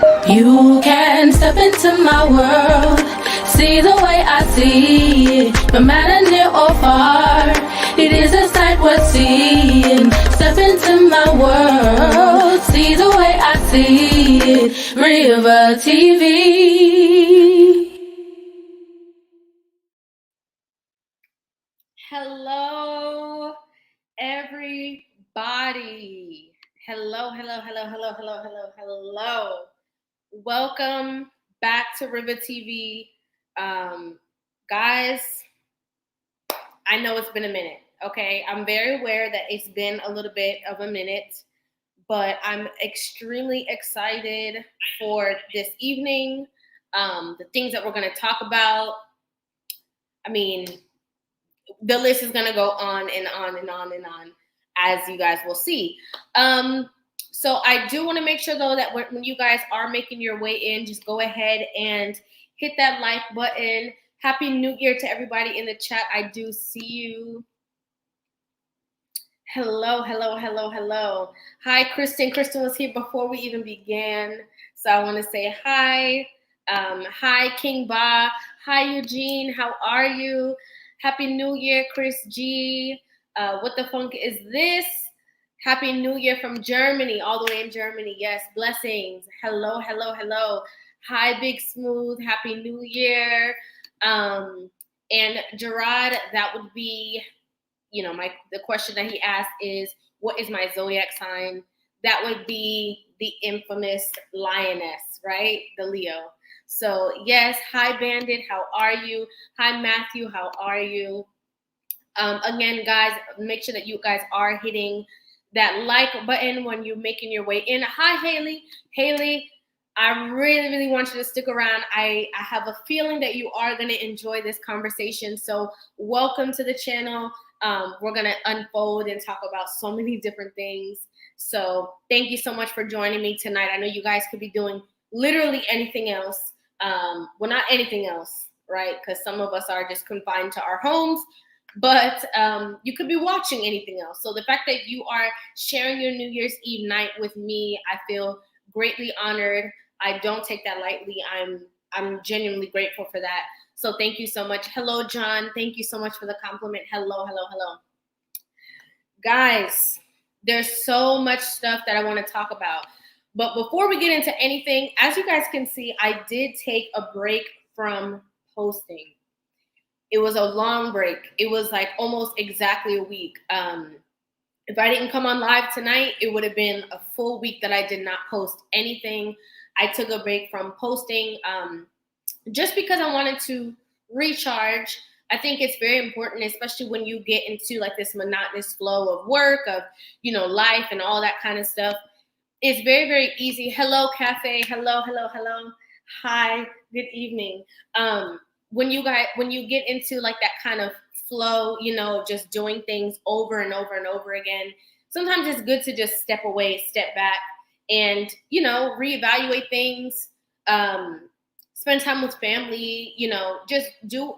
You can step into my world, see the way I see it, no matter near or far. It is a sight worth seeing. Step into my world, see the way I see it. Rivah TV. Hello, everybody. Hello. Welcome back to Rivah TV. Guys, I know it's been a minute, okay? I'm very aware that it's been a little bit of a minute, but I'm extremely excited for this evening, the things that we're going to talk about. I mean, the list is going to go on and on and on and on, as you guys will see. So I do want to make sure, though, that when you guys are making your way in, just go ahead and hit that like button. Happy New Year to everybody in the chat. I do see you. Hello. Hi, Kristen. Kristen was here before we even began. So I want to say hi. Hi, King Ba. Hi, Eugene. How are you? Happy New Year, Chris G. What the funk is this? Happy New Year from Germany, all the way in Germany. Yes, blessings. Hello. Hi, Big Smooth. Happy New Year. And Gerard, that would be, the question that he asked is, what is my zodiac sign? That would be the infamous lioness, right? The Leo. So yes, hi Bandit, how are you? Hi Matthew, how are you? Again, guys, make sure that you guys are hitting that like button when you're making your way in. Hi Haley. Haley, I really want you to stick around. I have a feeling that you are going to enjoy this conversation. So welcome to the channel. We're going to unfold and talk about so many different things. So thank you so much for joining me tonight. I know you guys could be doing literally anything else. Well, not anything else, right? Because some of us are just confined to our homes. But you could be watching anything else. So the fact that you are sharing your New Year's Eve night with me, I feel greatly honored. I don't take that lightly. I'm genuinely grateful for that. So thank you so much. Hello, John. Thank you so much for the compliment. Hello. Guys, there's so much stuff that I want to talk about. But before we get into anything, as you guys can see, I did take a break from posting. It was a long break. It was like almost exactly a week. If I didn't come on live tonight, it would have been a full week that I did not post anything. I took a break from posting just because I wanted to recharge. I think it's very important, especially when you get into like this monotonous flow of work, of, life and all that kind of stuff. It's very easy. Hello, Cafe. Hello. Hi, good evening. When you get into like that kind of flow, just doing things over and over again, sometimes it's good to just step away, step back, and reevaluate things. Spend time with family, just do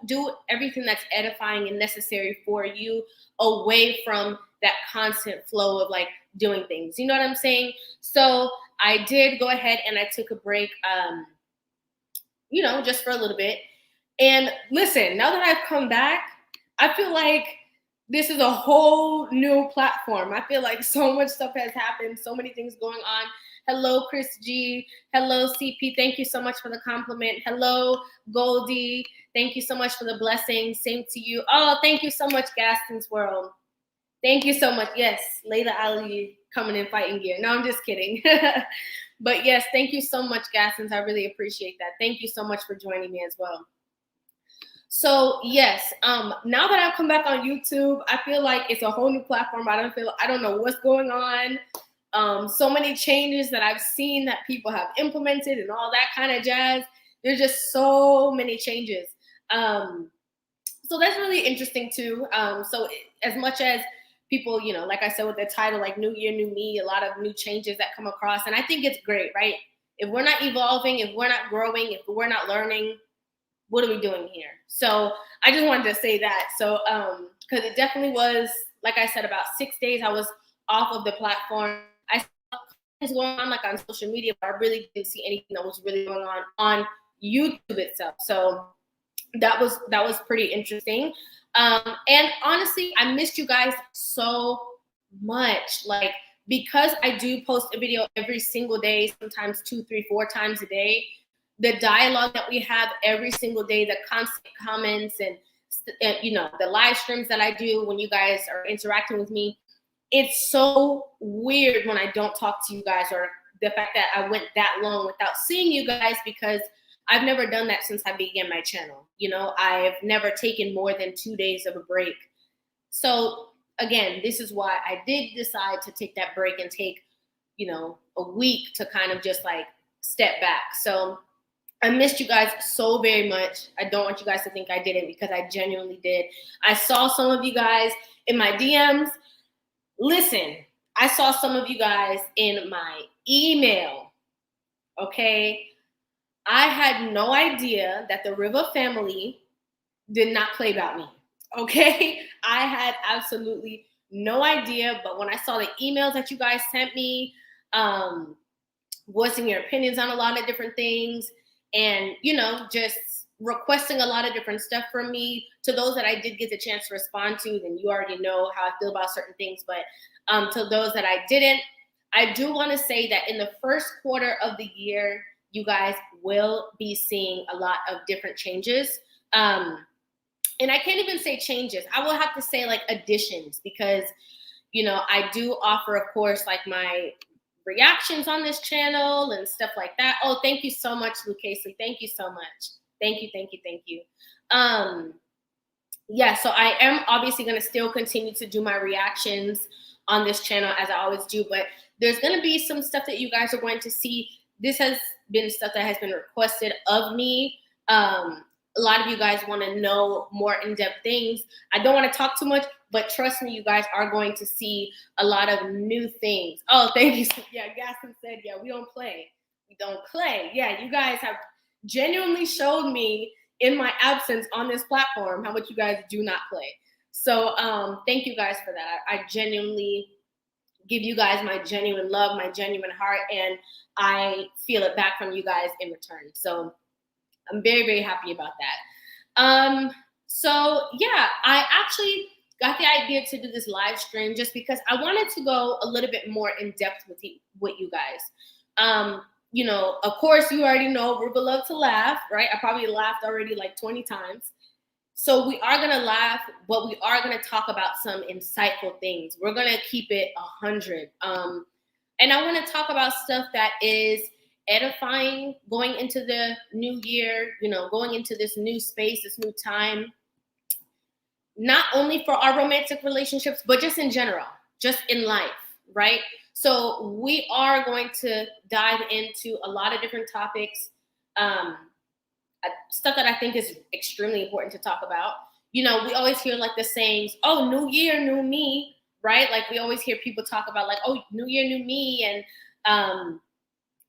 everything that's edifying and necessary for you, away from that constant flow of like doing things. You know what I'm saying? So I did go ahead and I took a break, just for a little bit. And listen, now that I've come back, I feel like this is a whole new platform. I feel like so much stuff has happened, so many things going on. Hello, Chris G. Hello, CP. Thank you so much for the compliment. Hello, Goldie. Thank you so much for the blessing. Same to you. Oh, thank you so much, Gaston's World. Thank you so much. Yes, Layla Ali coming in fighting gear. No, I'm just kidding. But yes, thank you so much, Gaston's. I really appreciate that. Thank you so much for joining me as well. So yes, now that I've come back on YouTube, I feel like it's a whole new platform. I don't know what's going on. So many changes that I've seen that people have implemented and all that kind of jazz. There's just so many changes. So that's really interesting too. So as much as people, like I said with the title, like New Year, New Me, a lot of new changes that come across. And I think it's great, right? If we're not evolving, if we're not growing, if we're not learning, what are we doing here? So I just wanted to say that. So, because it definitely was, like I said, about 6 days I was off of the platform. I things going on like on social media, but I really didn't see anything that was really going on YouTube itself. So that was pretty interesting. And honestly, I missed you guys so much. Like, because I do post a video every single day, sometimes 2, 3, 4 times a day, the dialogue that we have every single day, the constant comments and you know, the live streams that I do when you guys are interacting with me, it's so weird when I don't talk to you guys, or the fact that I went that long without seeing you guys, because I've never done that since I began my channel. You know, I've never taken more than 2 days of a break. So again, this is why I did decide to take that break and take, you know, a week to kind of just like step back. So I missed you guys so very much. I don't want you guys to think I didn't, because I genuinely did. I saw some of you guys in my DMs. Listen, I saw some of you guys in my email, okay? I had no idea that the Rivah family did not play about me, okay? I had absolutely no idea, but when I saw the emails that you guys sent me, voicing your opinions on a lot of different things, and, you know, just requesting a lot of different stuff from me, to those that I did get the chance to respond to, then you already know how I feel about certain things. But to those that I didn't, I do want to say that in the first quarter of the year, you guys will be seeing a lot of different changes. And I can't even say changes. I will have to say like additions, because, you know, I do offer, of course, like my reactions on this channel and stuff like that. Oh, thank you so much, Lucasely. Thank you so much. Thank you, thank you, thank you. Yeah, so I am obviously going to still continue to do my reactions on this channel as I always do, but there's going to be some stuff that you guys are going to see. This has been stuff that has been requested of me. A lot of you guys want to know more in-depth things. I don't want to talk too much, but trust me, you guys are going to see a lot of new things. Oh, thank you. Yeah, Gaston said, yeah, we don't play. We don't play. Yeah, you guys have genuinely showed me in my absence on this platform how much you guys do not play. So thank you guys for that. I genuinely give you guys my genuine love, my genuine heart, and I feel it back from you guys in return. So I'm very, very happy about that. So yeah, I actually got the idea to do this live stream just because I wanted to go a little bit more in depth with you guys. You know, of course, you already know Rivah love to laugh, right? I probably laughed already like 20 times. So we are gonna laugh, but we are gonna talk about some insightful things. We're gonna keep it 100. And I want to talk about stuff that is edifying going into the new year, you know, going into this new space, this new time, not only for our romantic relationships, but just in general, just in life, right? So we are going to dive into a lot of different topics, stuff that I think is extremely important to talk about. You know, we always hear like the sayings, oh, new year, new me, right? Like we always hear people talk about like, oh, new year, new me, and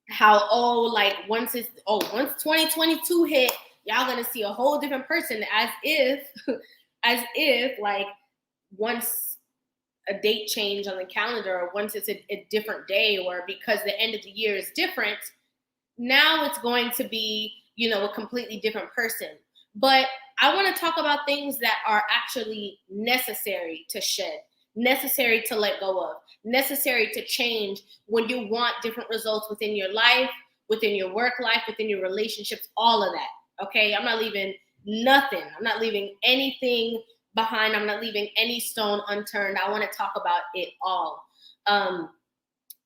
how, oh, like once 2022 hit, y'all gonna see a whole different person, as if like once a date change on the calendar, or once it's a different day, or because the end of the year is different, now it's going to be, you know, a completely different person. But I want to talk about things that are actually necessary to shed, necessary to let go of, necessary to change when you want different results within your life, within your work life, within your relationships, all of that. Okay, I'm not leaving nothing. I'm not leaving anything behind. I'm not leaving any stone unturned. I want to talk about it all.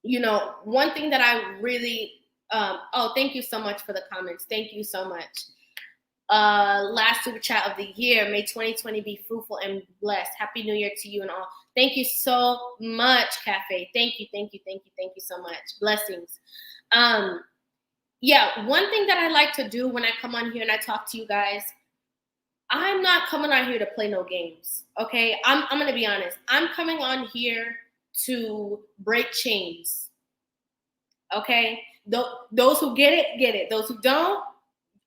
You know, one thing that I really, oh, thank you so much for the comments. Thank you so much. Last super chat of the year. May 2020 be fruitful and blessed. Happy New Year to you and all. Thank you so much, Cafe. Thank you, thank you, thank you, thank you so much. Blessings. Yeah, one thing that I like to do when I come on here and I talk to you guys, I'm not coming on here to play no games. Okay, I'm gonna be honest. I'm coming on here to break chains. Okay, those who get it, get it. Those who don't,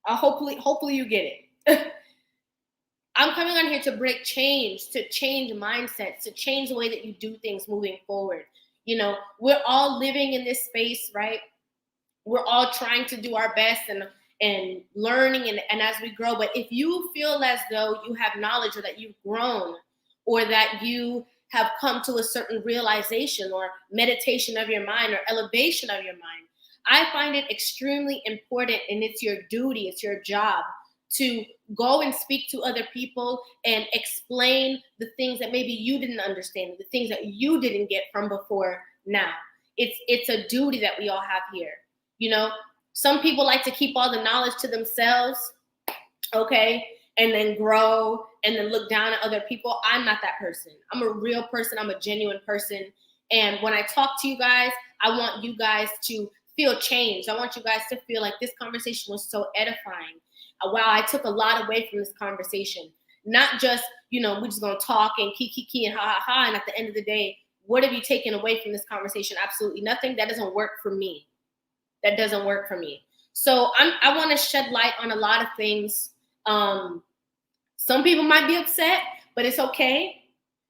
hopefully you get it. I'm coming on here to break chains, to change mindsets, to change the way that you do things moving forward. You know, we're all living in this space, right? We're all trying to do our best and learning and as we grow. But if you feel as though you have knowledge or that you've grown or that you have come to a certain realization or meditation of your mind or elevation of your mind, I find it extremely important, and it's your duty, it's your job to go and speak to other people and explain the things that maybe you didn't understand, the things that you didn't get from before now. It's a duty that we all have here. You know, some people like to keep all the knowledge to themselves, okay, and then grow and then look down at other people. I'm not that person. I'm a real person. I'm a genuine person. And when I talk to you guys, I want you guys to feel changed. I want you guys to feel like this conversation was so edifying. Wow, I took a lot away from this conversation. Not just, you know, we're just going to talk and kiki and ha ha ha. And at the end of the day, what have you taken away from this conversation? Absolutely nothing. That doesn't work for me. That doesn't work for me. So I want to shed light on a lot of things. Some people might be upset, but it's okay.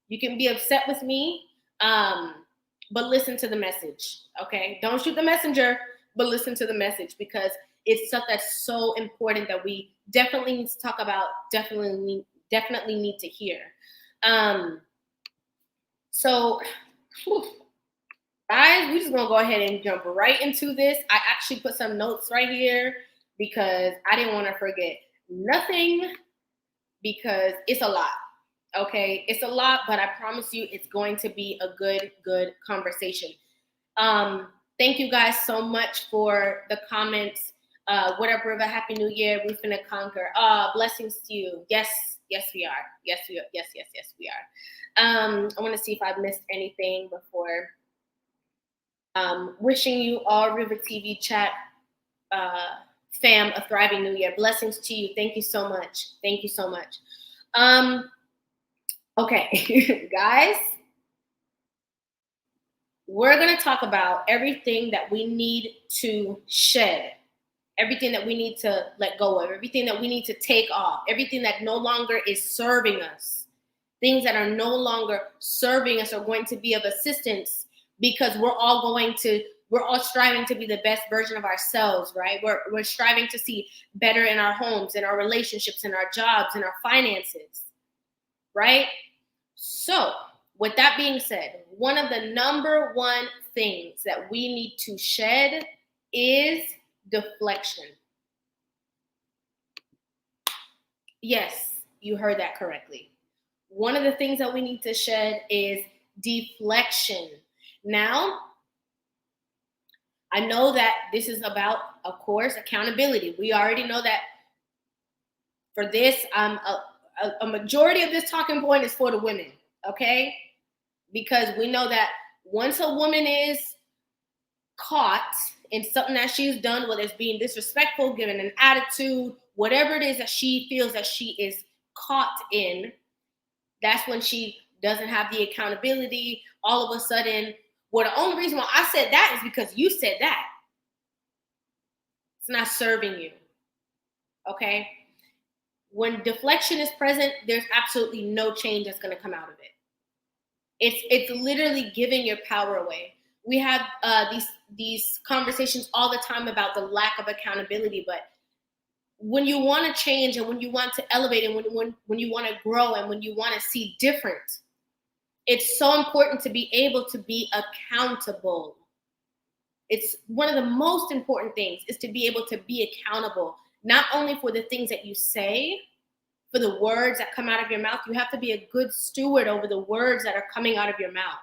You can be upset with me, but listen to the message, okay? Don't shoot the messenger, but listen to the message, because it's stuff that's so important that we definitely need to talk about, definitely need to hear. So, guys, we're just going to go ahead and jump right into this. I actually put some notes right here because I didn't want to forget nothing, because it's a lot, okay? It's a lot, but I promise you it's going to be a good conversation. Thank you guys so much for the comments. What up, Rivah? Happy New Year. We finna conquer. Blessings to you. Yes, we are. Yes, we are. I want to see if I've missed anything before. Wishing you all Rivah TV chat fam a thriving new year. Blessings to you. Thank you so much. Thank you so much. Okay, guys, we're going to talk about everything that we need to shed, everything that we need to let go of, everything that we need to take off, everything that no longer is serving us, things that are no longer serving us are going to be of assistance, because we're all striving to be the best version of ourselves, right? We're striving to see better in our homes, in our relationships, in our jobs, in our finances, right? So with that being said, one of the number one things that we need to shed is deflection. Yes, you heard that correctly. One of the things that we need to shed is deflection. Now, I know that this is about, of course, accountability. We already know that for this, a majority of this talking point is for the women, okay? Because we know that once a woman is caught in something that she's done, whether it's being disrespectful, giving an attitude, whatever it is that she feels that she is caught in, that's when she doesn't have the accountability. All of a sudden, well, the only reason why I said that is because you said that. It's not serving you, okay? When deflection is present, there's absolutely no change that's going to come out of it. It's literally giving your power away. We have these conversations all the time about the lack of accountability, but when you want to change and when you want to elevate and when you want to grow and when you want to see different, it's so important to be able to be accountable. It's one of the most important things, is to be able to be accountable, not only for the things that you say, for the words that come out of your mouth. You have to be a good steward over the words that are coming out of your mouth.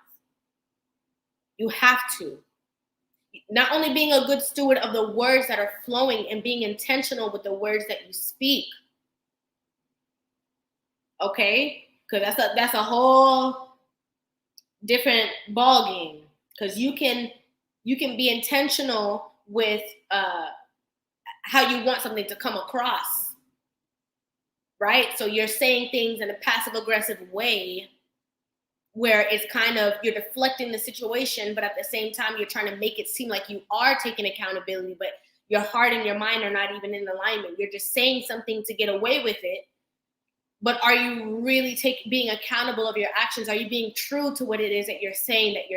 You have to. Not only being a good steward of the words that are flowing and being intentional with the words that you speak. Okay? Because that's a whole different ball game. Because you can be intentional with how you want something to come across, right? So you're saying things in a passive aggressive way where it's kind of, you're deflecting the situation, but at the same time, you're trying to make it seem like you are taking accountability, but your heart and your mind are not even in alignment. You're just saying something to get away with it. But are you really being accountable of your actions? Are you being true to what it is that you're saying, that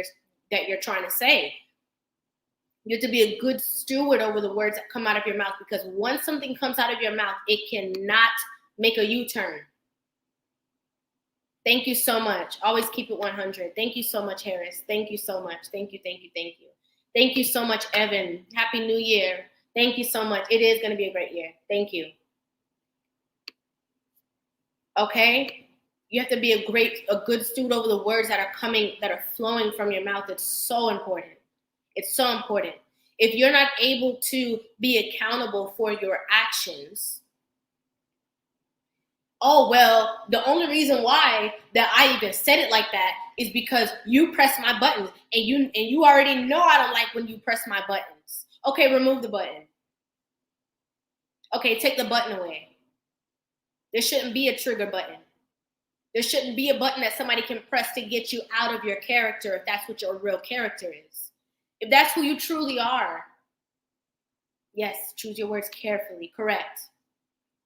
that you're trying to say. You have to be a good steward over the words that come out of your mouth, because once something comes out of your mouth, it cannot make a U-turn. Thank you so much. Always keep it 100. Thank you so much, Harris. Thank you so much. Thank you, thank you, thank you. Thank you so much, Evan. Happy New Year. Thank you so much. It is going to be a great year. Thank you. Okay? You have to be a good steward over the words that are flowing from your mouth. It's so important. It's so important. If you're not able to be accountable for your actions, oh, well, the only reason why that I even said it like that is because you press my buttons, and you already know I don't like when you press my buttons. Okay, remove the button. Okay, take the button away. There shouldn't be a trigger button. There shouldn't be a button that somebody can press to get you out of your character, if that's what your real character is. If that's who you truly are. Yes, choose your words carefully. Correct.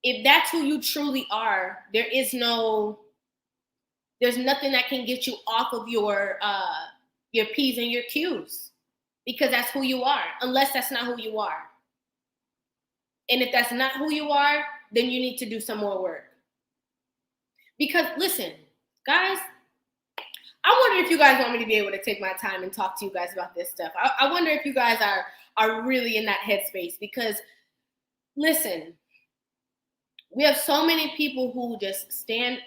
If that's who you truly are, there's nothing that can get you off of your P's and your Q's, because that's who you are, unless that's not who you are. And if that's not who you are, then you need to do some more work. Because listen, guys, I wonder if you guys want me to be able to take my time and talk to you guys about this stuff. I wonder if you guys are really in that headspace, because listen, we have so many people who just stand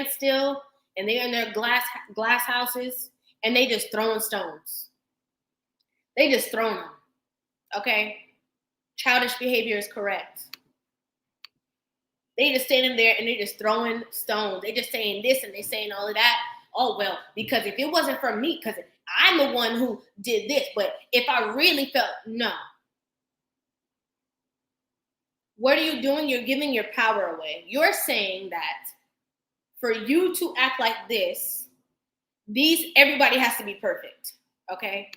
still, and they're in their glass houses, and they just throwing stones. They just throwing them. Okay? Childish behavior is correct. They just standing there and they just throwing stones. They just saying this and they saying all of that. Oh, well, because if it wasn't for me, because I'm the one who did this, but if I really felt, no. What are you doing? You're giving your power away. You're saying that for you to act like this, everybody has to be perfect. Okay?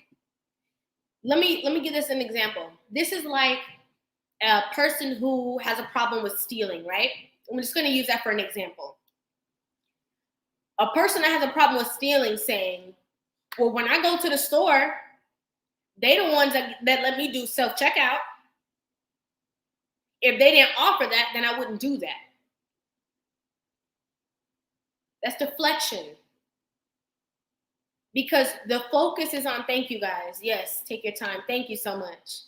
Let me give this an example. This is like a person who has a problem with stealing, right? I'm just going to use that for an example. A person that has a problem with stealing saying, well, when I go to the store, they the ones that let me do self-checkout. If they didn't offer that, then I wouldn't do that. That's deflection. Because the focus is on, thank you guys. Yes, take your time. Thank you so much.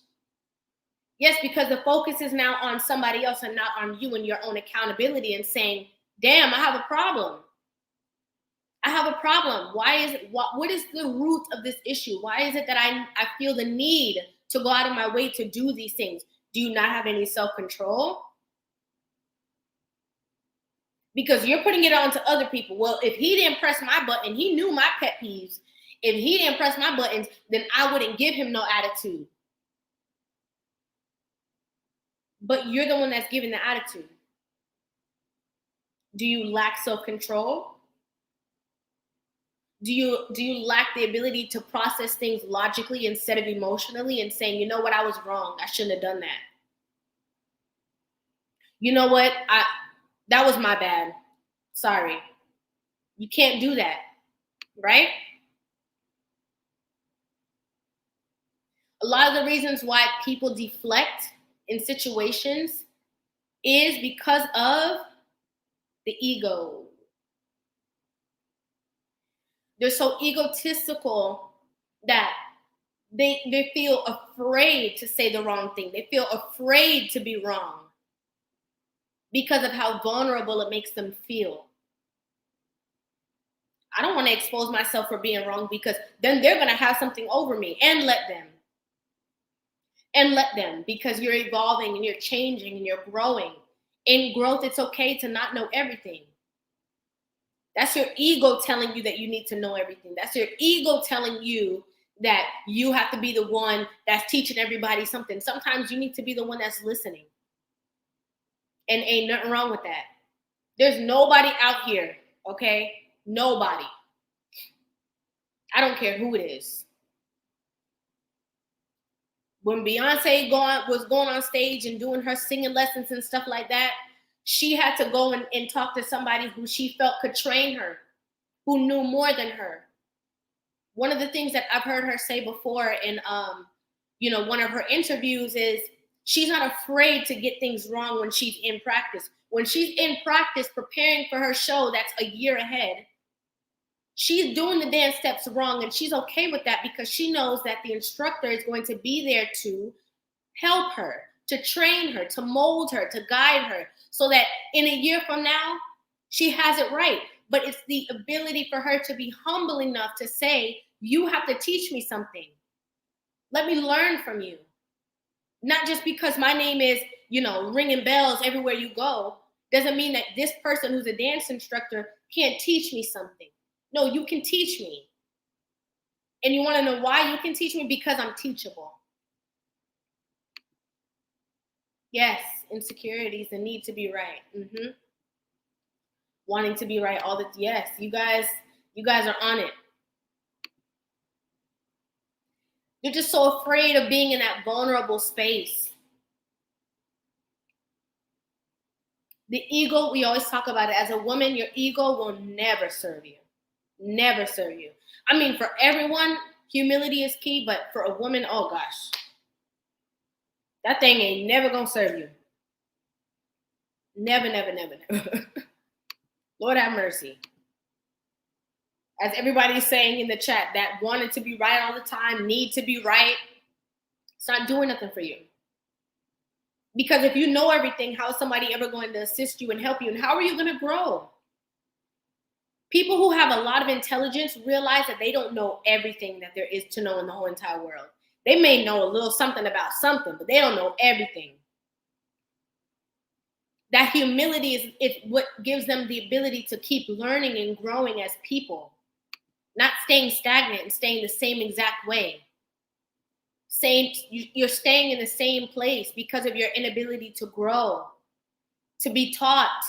Yes, because the focus is now on somebody else and not on you and your own accountability, and saying, damn, I have a problem. I have a problem. What is the root of this issue? Why is it that I feel the need to go out of my way to do these things? Do you not have any self-control? Because you're putting it on to other people. Well, if he didn't press my button, he knew my pet peeves. If he didn't press my buttons, then I wouldn't give him no attitude. But you're the one that's giving the attitude. Do you lack self-control? Do you lack the ability to process things logically instead of emotionally, and saying, you know what, I was wrong. I shouldn't have done that. You know what? That was my bad. Sorry. You can't do that, right? A lot of the reasons why people deflect in situations is because of the ego. They're so egotistical that they feel afraid to say the wrong thing. They feel afraid to be wrong because of how vulnerable it makes them feel. I don't want to expose myself for being wrong, because then they're going to have something over me, and let them. And let them, because you're evolving and you're changing and you're growing. In growth, it's okay to not know everything. That's your ego telling you that you need to know everything. That's your ego telling you that you have to be the one that's teaching everybody something. Sometimes you need to be the one that's listening. And ain't nothing wrong with that. There's nobody out here, okay? Nobody. I don't care who it is. When Beyonce was going on stage and doing her singing lessons and stuff like that, she had to go and talk to somebody who she felt could train her, who knew more than her. one of the things that I've heard her say before in one of her interviews is she's not afraid to get things wrong when she's in practice. When she's in practice preparing for her show that's a year ahead, she's doing the dance steps wrong, and she's okay with that because she knows that the instructor is going to be there to help her, to train her, to mold her, to guide her, so that in a year from now, she has it right. But it's the ability for her to be humble enough to say, you have to teach me something. Let me learn from you. Not just because my name is, ringing bells everywhere you go, doesn't mean that this person who's a dance instructor can't teach me something. No, you can teach me. And you want to know why you can teach me? Because I'm teachable. Yes, insecurities, the need to be right. Wanting to be right all the yes, you guys are on it. You're just so afraid of being in that vulnerable space. The ego, we always talk about it. As a woman, your ego will never serve you. Never serve you. I mean, for everyone, humility is key, but for a woman, oh gosh. That thing ain't never gonna serve you. Never, never, never, never. Lord have mercy. As everybody's saying in the chat, that wanted to be right all the time, need to be right, it's not doing nothing for you. Because if you know everything, how is somebody ever going to assist you and help you? And how are you going to grow? People who have a lot of intelligence realize that they don't know everything that there is to know in the whole entire world. They may know a little something about something, but they don't know everything. That humility is what gives them the ability to keep learning and growing as people, not staying stagnant and staying the same exact way. You're staying in the same place because of your inability to grow, to be taught,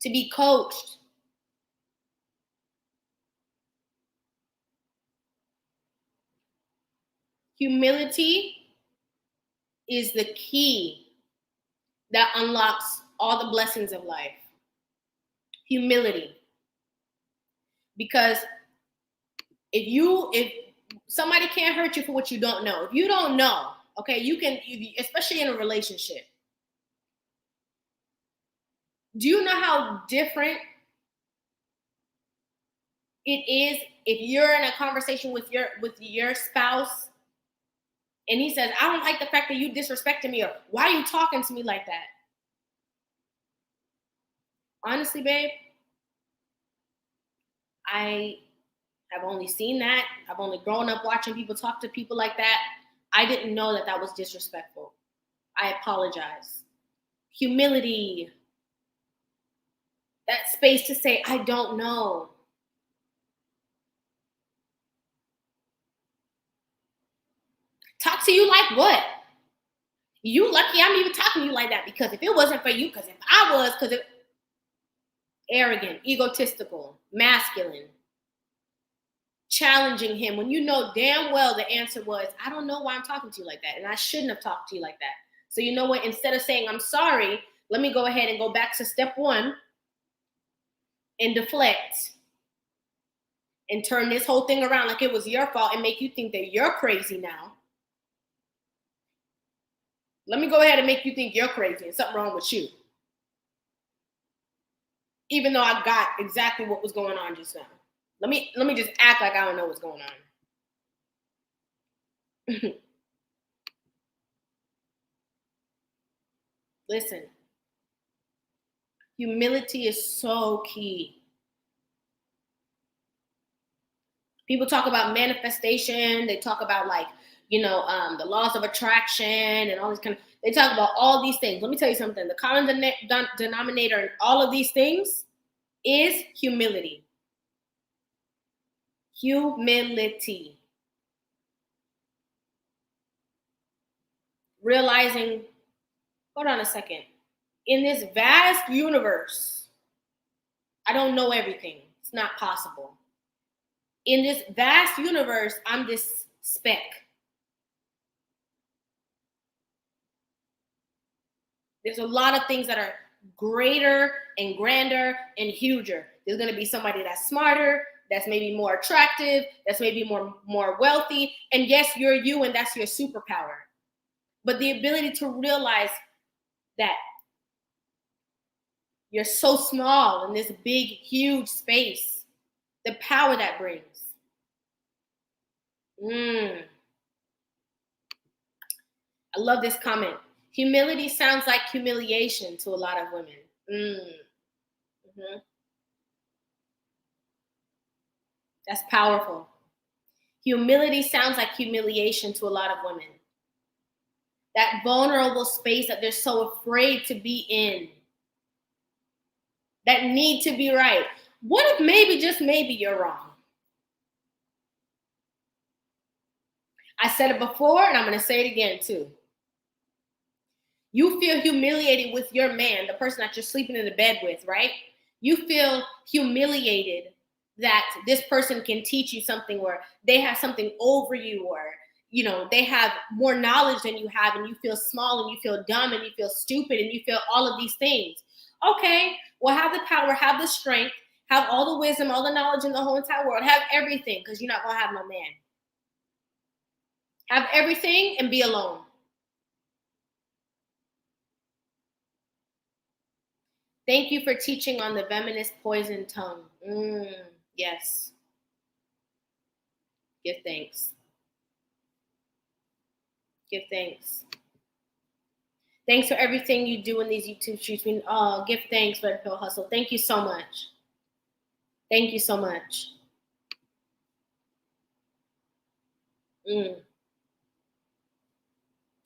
to be coached. Humility is the key that unlocks all the blessings of life. Humility. Because if somebody can't hurt you for what you don't know. If you don't know, okay, especially in a relationship. Do you know how different it is if you're in a conversation with your spouse and he says, I don't like the fact that you disrespected me, or why are you talking to me like that? Honestly, babe, I have only seen that. I've only grown up watching people talk to people like that. I didn't know that was disrespectful. I apologize. Humility. That space to say, I don't know. Talk to you like what? You lucky I'm even talking to you like that, because if it wasn't for you, arrogant, egotistical, masculine, challenging him when you know damn well the answer was, I don't know why I'm talking to you like that, and I shouldn't have talked to you like that. So you know what? Instead of saying I'm sorry, let me go ahead and go back to step one and deflect and turn this whole thing around like it was your fault and make you think that you're crazy now. Let me go ahead and make you think you're crazy and something wrong with you. Even though I got exactly what was going on just now. Let me just act like I don't know what's going on. Listen, humility is so key. People talk about manifestation. They talk about the laws of attraction and all this they talk about all these things. Let me tell you something. The common denominator in all of these things is humility. Humility. Realizing, hold on a second. In this vast universe, I don't know everything. It's not possible. In this vast universe, I'm this speck. There's a lot of things that are greater and grander and huger. There's going to be somebody that's smarter, that's maybe more attractive, that's maybe more wealthy. And yes, you're you, and that's your superpower. But the ability to realize that you're so small in this big, huge space, the power that brings. I love this comment. Humility sounds like humiliation to a lot of women. That's powerful. Humility sounds like humiliation to a lot of women. That vulnerable space that they're so afraid to be in. That need to be right. What if maybe, just maybe, you're wrong? I said it before, and I'm going to say it again too. You feel humiliated with your man, the person that you're sleeping in the bed with, right? You feel humiliated that this person can teach you something, or they have something over you, or they have more knowledge than you have, and you feel small, and you feel dumb, and you feel stupid, and you feel all of these things. Okay, well, have the power, have the strength, have all the wisdom, all the knowledge in the whole entire world, have everything, because you're not going to have no man. Have everything and be alone. Thank you for teaching on the venomous poison tongue. Yes. Give thanks. Give thanks. Thanks for everything you do in these YouTube shoots. Give thanks, Red Pill Hustle. Thank you so much. Thank you so much.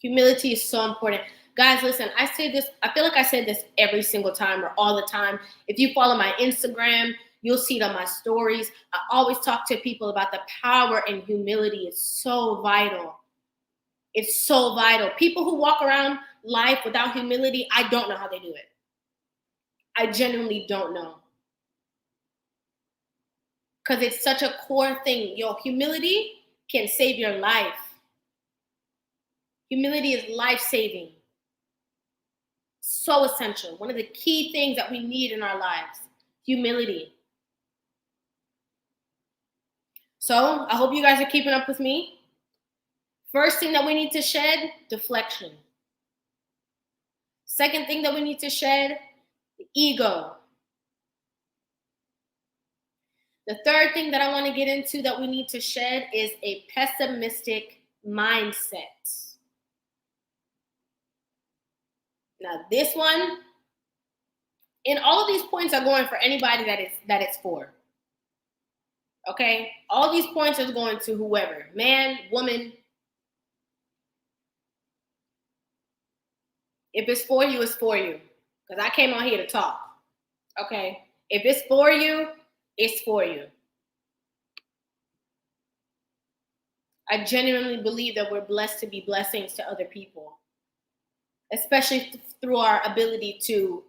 Humility is so important. Guys, listen, I say this, I feel like I say this every single time or all the time. If you follow my Instagram, you'll see it on my stories. I always talk to people about the power in humility. It's so vital. It's so vital. People who walk around life without humility, I don't know how they do it. I genuinely don't know. Because it's such a core thing. Humility can save your life. Humility is life-saving. So essential. One of the key things that we need in our lives. Humility. So I hope you guys are keeping up with me. First thing that we need to shed, deflection. Second thing that we need to shed, the ego. The third thing that I want to get into that we need to shed is a pessimistic mindset. Now this one, and all of these points are going for anybody that it's for. Okay? All these points are going to whoever, man, woman. If it's for you, it's for you. Because I came on here to talk. Okay? If it's for you, it's for you. I genuinely believe that we're blessed to be blessings to other people, especially through our ability to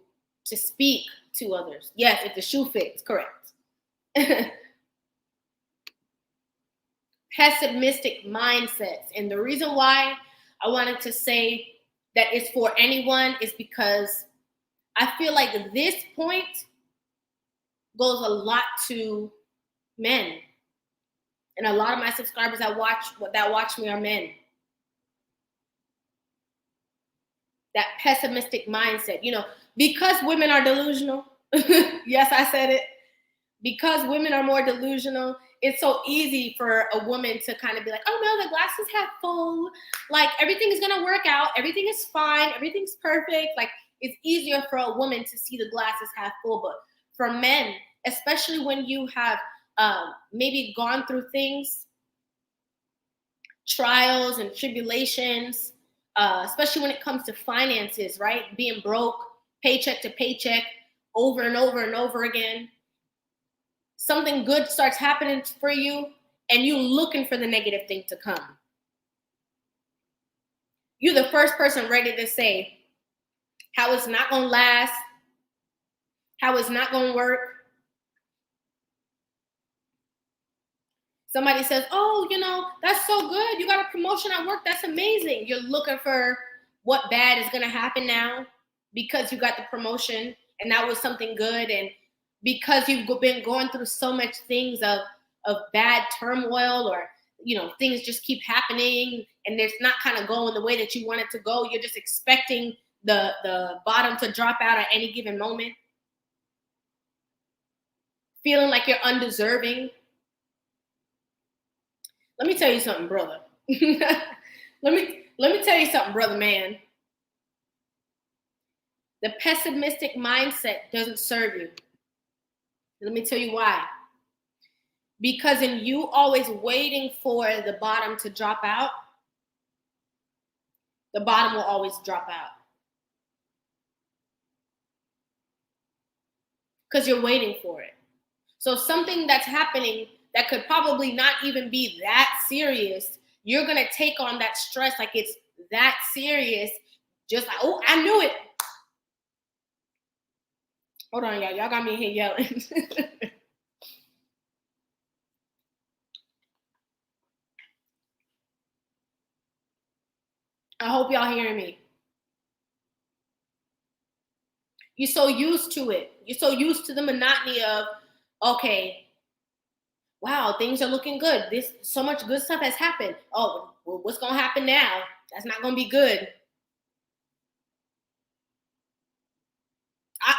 speak to others. Yes, if the shoe fits, correct. Pessimistic mindsets. And the reason why I wanted to say that it's for anyone is because I feel like this point goes a lot to men. And a lot of my subscribers that watch me are men. That pessimistic mindset, because women are delusional. Yes, I said it. Because women are more delusional, it's so easy for a woman to kind of be like, oh no, the glass is half full. Like everything is going to work out. Everything is fine. Everything's perfect. Like it's easier for a woman to see the glass is half full. But for men, especially when you have maybe gone through things, trials and tribulations, especially when it comes to finances, right? Being broke, paycheck to paycheck, over and over and over again. Something good starts happening for you, and you're looking for the negative thing to come. You're the first person ready to say how it's not going to last, how it's not going to work. Somebody says, oh, that's so good. You got a promotion at work. That's amazing. You're looking for what bad is going to happen now because you got the promotion and that was something good. And because you've been going through so much things of bad turmoil, or things just keep happening and it's not kind of going the way that you want it to go. You're just expecting the bottom to drop out at any given moment, feeling like you're undeserving. Let me tell you something, brother. let me tell you something, brother man. The pessimistic mindset doesn't serve you. Let me tell you why. Because in you always waiting for the bottom to drop out, the bottom will always drop out. Because you're waiting for it. So something that's happening that could probably not even be that serious, you're going to take on that stress like it's that serious. Just like, oh, I knew it. Hold on, y'all. Y'all got me in here yelling. I hope y'all hearing me. You're so used to it. You're so used to the monotony of, okay, wow, things are looking good. So much good stuff has happened. Oh, well, what's gonna happen now? That's not gonna be good.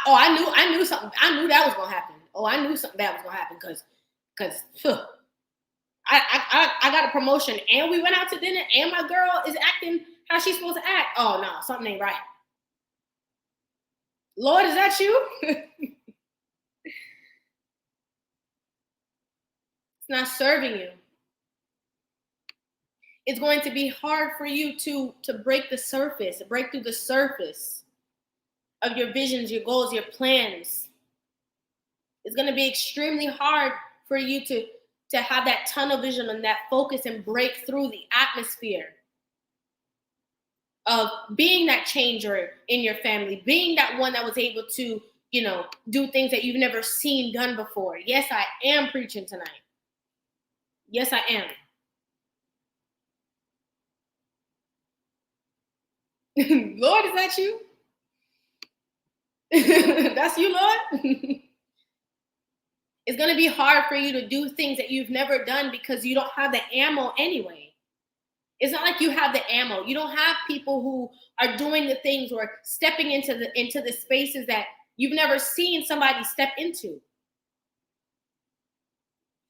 I knew something. I knew that was gonna happen. Oh, I knew something bad was gonna happen because I got a promotion and we went out to dinner and my girl is acting how she's supposed to act. Oh no, something ain't right. Lord, is that you? It's not serving you. It's going to be hard for you to break through the surface of your visions, your goals, your plans. It's going to be extremely hard for you to have that tunnel vision and that focus and break through the atmosphere of being that changer in your family, being that one that was able to, do things that you've never seen done before. Yes, I am preaching tonight. Yes, I am. Lord, is that you? That's you, Lord? It's going to be hard for you to do things that you've never done because you don't have the ammo anyway. It's not like you have the ammo. You don't have people who are doing the things or stepping into the spaces that you've never seen somebody step into.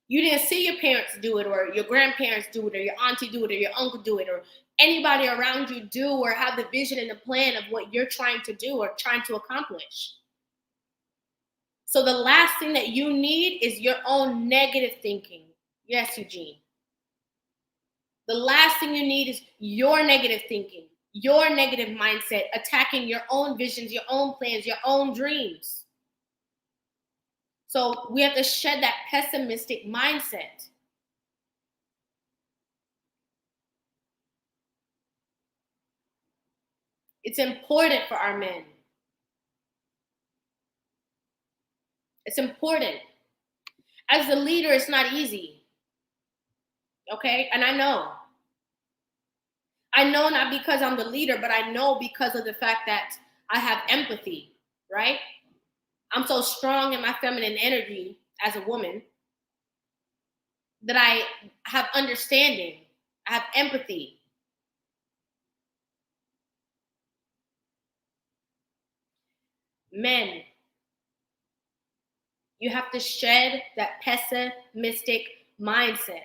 You didn't see your parents do it, or your grandparents do it, or your auntie do it, or your uncle do it, or anybody around you do, or have the vision and the plan of what you're trying to do or trying to accomplish. So the last thing that you need is your own negative thinking. Yes, Eugene. The last thing you need is your negative thinking, your negative mindset, attacking your own visions, your own plans, your own dreams. So we have to shed that pessimistic mindset. It's important for our men. It's important. As the leader, it's not easy. Okay? And I know. Not because I'm the leader, but I know because of the fact that I have empathy, right? I'm so strong in my feminine energy as a woman that I have understanding. I have empathy. Men, you have to shed that pessimistic mindset.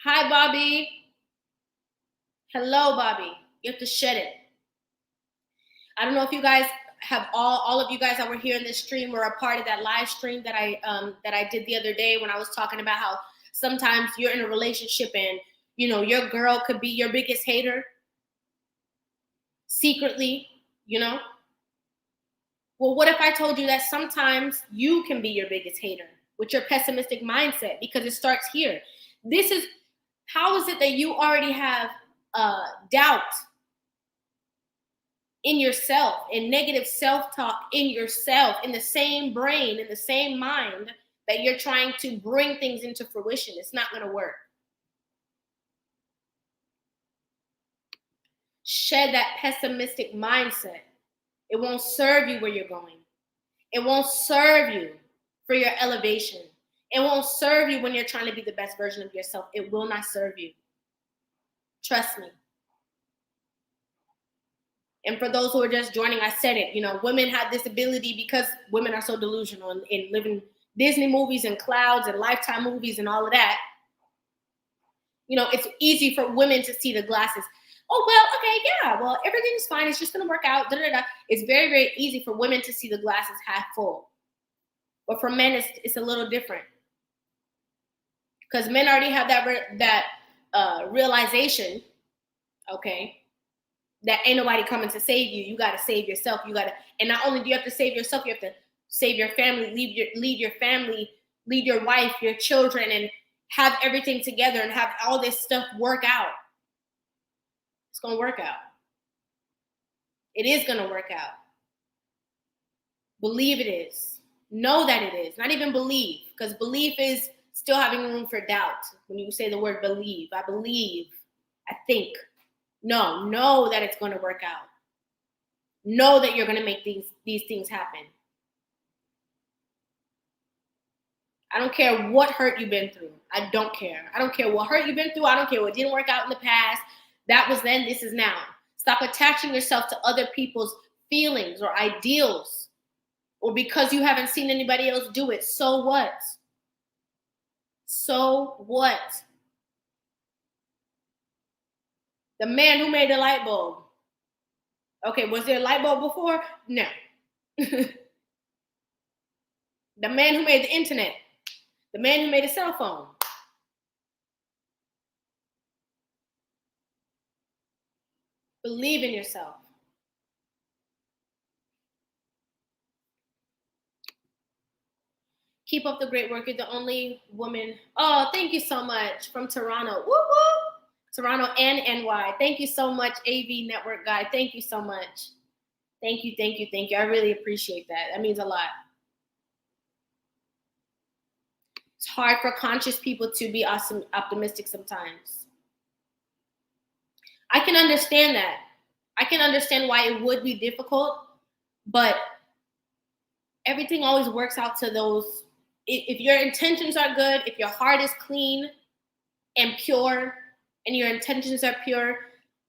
Hi, Bobby. Hello, Bobby. You have to shed it. I don't know if you guys have all of you guys that were here in this stream were a part of that live stream that I did the other day when I was talking about how sometimes you're in a relationship and your girl could be your biggest hater secretly, Well, what if I told you that sometimes you can be your biggest hater with your pessimistic mindset, because it starts here. How is it that you already have doubt in yourself and negative self-talk in yourself, in the same brain, in the same mind, that you're trying to bring things into fruition? It's not going to work. Shed that pessimistic mindset. It won't serve you where you're going. It won't serve you. for your elevation. It won't serve you when you're trying to be the best version of yourself. It will not serve you. Trust me. And for those who are just joining, I said it, women have this ability because women are so delusional and living Disney movies and clouds and Lifetime movies and all of that. It's easy for women to see the glasses. Oh, well, okay, yeah, well, everything's fine. It's just going to work out. Da, da, da. It's very, very easy for women to see the glasses half full. But for men, it's a little different. Because men already have that realization, okay, that ain't nobody coming to save you. You got to save yourself. And not only do you have to save yourself, you have to save your family, lead your family, lead your wife, your children, and have everything together and have all this stuff work out. It's going to work out. It is going to work out. Believe it is. Know that it is. Not even believe, because belief is still having room for doubt. When you say the word believe, I believe, I think. No, know that it's going to work out. Know that you're going to make these things happen. I don't care what hurt you've been through. I don't care. I don't care what hurt you've been through. I don't care what didn't work out in the past. That was then, this is now. Stop attaching yourself to other people's feelings or ideals, or because you haven't seen anybody else do it. So what? So what? The man who made the light bulb. Okay, was there a light bulb before? No. The man who made the internet. The man who made a cell phone. Believe in yourself. Keep up the great work. You're the only woman. Oh, thank you so much. From Toronto. Woo woo. Toronto and NY. Thank you so much, AV Network guy. Thank you so much. Thank you, thank you, thank you. I really appreciate that. That means a lot. It's hard for conscious people to be optimistic sometimes. I can understand that. I can understand why it would be difficult, but everything always works out to those. If your intentions are good, if your heart is clean and pure, and your intentions are pure,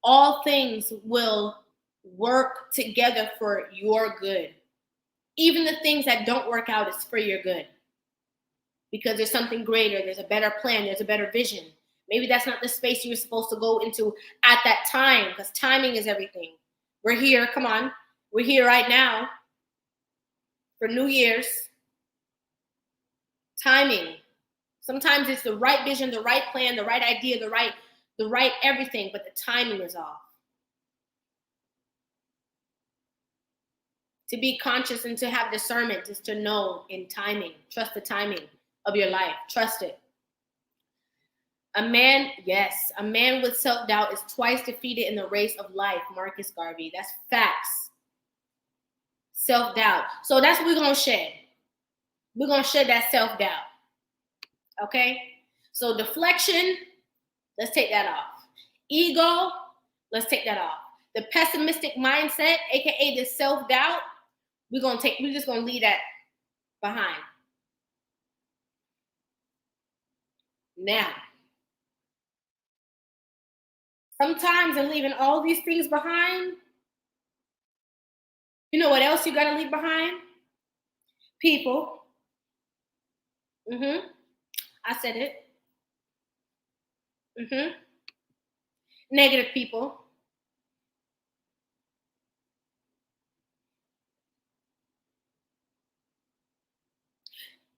all things will work together for your good. Even the things that don't work out is for your good. Because there's something greater, there's a better plan, there's a better vision. Maybe that's not the space you're supposed to go into at that time, because timing is everything. We're here, come on. We're here right now for New Year's. Timing. Sometimes it's the right vision, the right plan, the right idea, the right everything, but the timing is off. To be conscious and to have discernment is to know in timing. Trust the timing of your life. Trust it. A man with self-doubt is twice defeated in the race of life. Marcus Garvey. That's facts. Self-doubt. So that's what we're going to shed. We're going to shed that self-doubt. Okay? So deflection, let's take that off. Ego, let's take that off. The pessimistic mindset, aka the self-doubt, we're just gonna leave that behind. Now, sometimes in leaving all these things behind, you know what else you gotta leave behind? People. I said it. Negative people.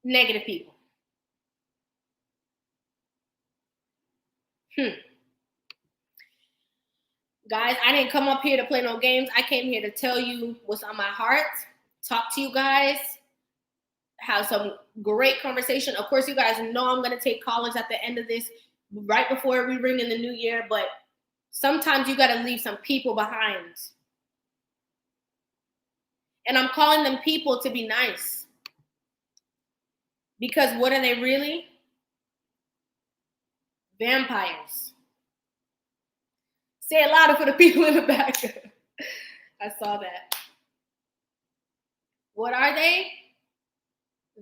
Negative people. Guys, I didn't come up here to play no games. I came here to tell you what's on my heart, talk to you guys, have some great conversation. Of course, you guys know I'm going to take callers at the end of this, right before we ring in the new year, but sometimes you got to leave some people behind. And I'm calling them people to be nice. Because what are they really? Vampires. Say it louder for the people in the back. I saw that. What are they?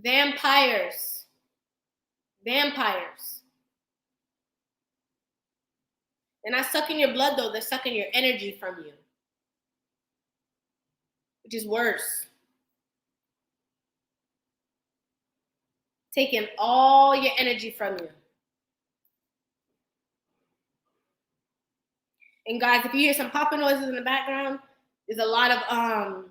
Vampires. Vampires. They're not sucking your blood, though. They're sucking your energy from you, which is worse. Taking all your energy from you. And guys, if you hear some popping noises in the background, there's a lot of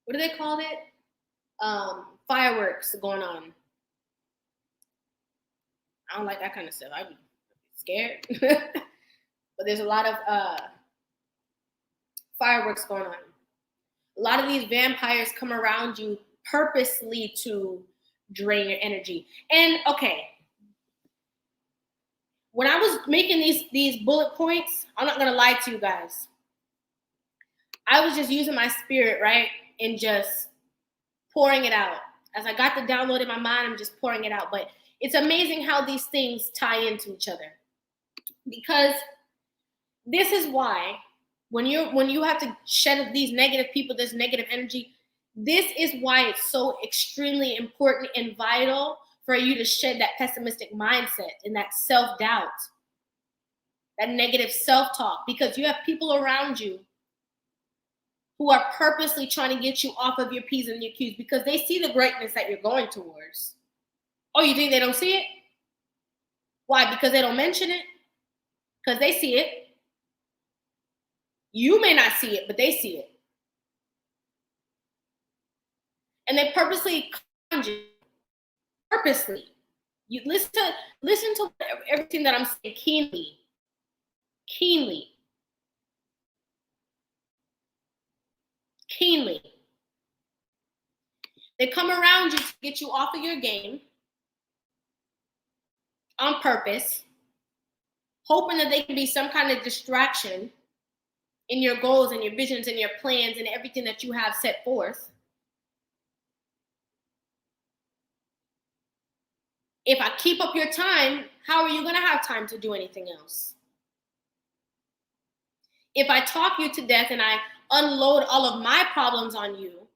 what do they call it? Fireworks going on. I don't like that kind of stuff. I'd be scared. But there's a lot of fireworks going on. A lot of these vampires come around you purposely to drain your energy. And okay, when I was making these bullet points, I'm not gonna lie to you guys. I was just using my spirit, right? And just pouring it out. As I got the download in my mind, I'm just pouring it out. But it's amazing how these things tie into each other. Because this is why when you have to shed these negative people, this negative energy, this is why it's so extremely important and vital for you to shed that pessimistic mindset and that self-doubt, that negative self-talk, because you have people around you who are purposely trying to get you off of your P's and your Q's because they see the greatness that you're going towards. Oh, you think they don't see it? Why? Because they don't mention it? Because they see it. You may not see it, but they see it. And they purposely conjure you. Purposely. You listen to everything that I'm saying keenly. Keenly. Keenly. They come around you to get you off of your game on purpose, hoping that they can be some kind of distraction in your goals and your visions and your plans and everything that you have set forth. If I keep up your time, how are you going to have time to do anything else? If I talk you to death and I unload all of my problems on you,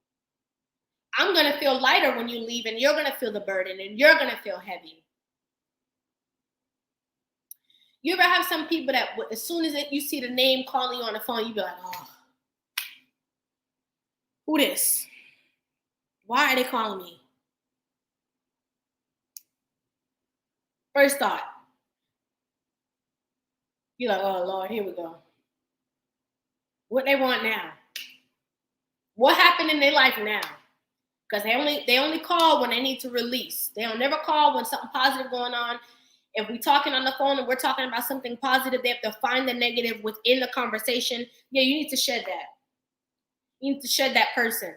I'm going to feel lighter when you leave, and you're going to feel the burden, and you're going to feel heavy. You ever have some people that as soon as you see the name calling you on the phone, you be like, oh, who this? Why are they calling me? First thought, you're like, oh, Lord, here we go. What they want now? What happened in their life now? Because they only call when they need to release. They don't never call when something positive going on. If we're talking on the phone and we're talking about something positive, they have to find the negative within the conversation. Yeah, you need to shed that. You need to shed that person.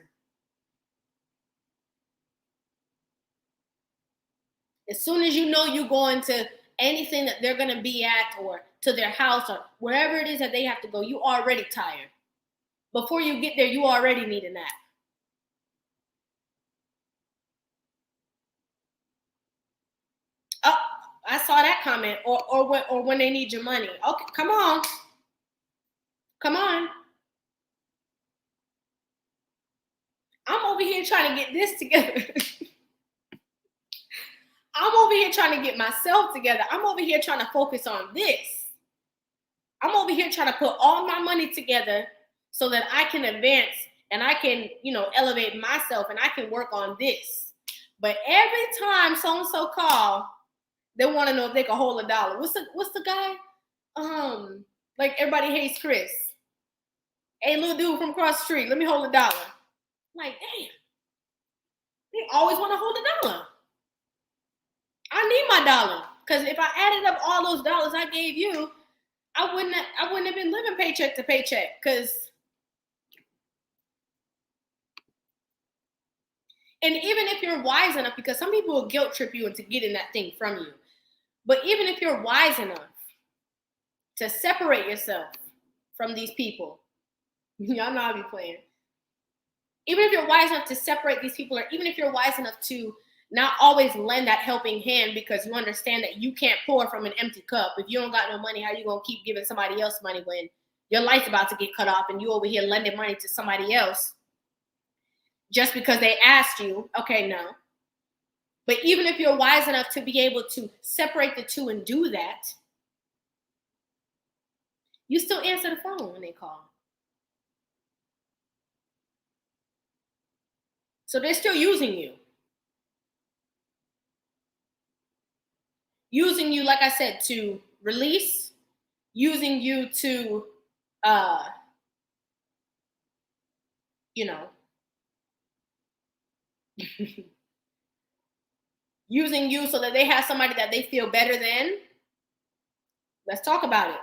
As soon as you know you go into anything that they're going to be at or to their house or wherever it is that they have to go, you already tired. Before you get there, you already need a nap. Oh, I saw that comment. Or when they need your money. Okay, come on. Come on. I'm over here trying to get this together. I'm over here trying to get myself together. I'm over here trying to focus on this. I'm over here trying to put all my money together so that I can advance and I can, elevate myself and I can work on this. But every time so-and-so call, they want to know if they can hold $1. What's the guy? Like everybody hates Chris. Hey, little dude from across the street, let me hold $1. I'm like, damn. They always want to hold $1. I need my $1. Because if I added up all those dollars I gave you, I wouldn't have been living paycheck to paycheck. And even if you're wise enough, because some people will guilt trip you into getting that thing from you. But even if you're wise enough to separate yourself from these people, y'all know I be playing. Even if you're wise enough to separate these people, or even if you're wise enough to not always lend that helping hand because you understand that you can't pour from an empty cup. If you don't got no money, how you going to keep giving somebody else money when your life's about to get cut off and you over here lending money to somebody else just because they asked you? Okay, no. But even if you're wise enough to be able to separate the two and do that, you still answer the phone when they call. So they're still using you. Using you, like I said, to release, using you to, you know, using you so that they have somebody that they feel better than. Let's talk about it.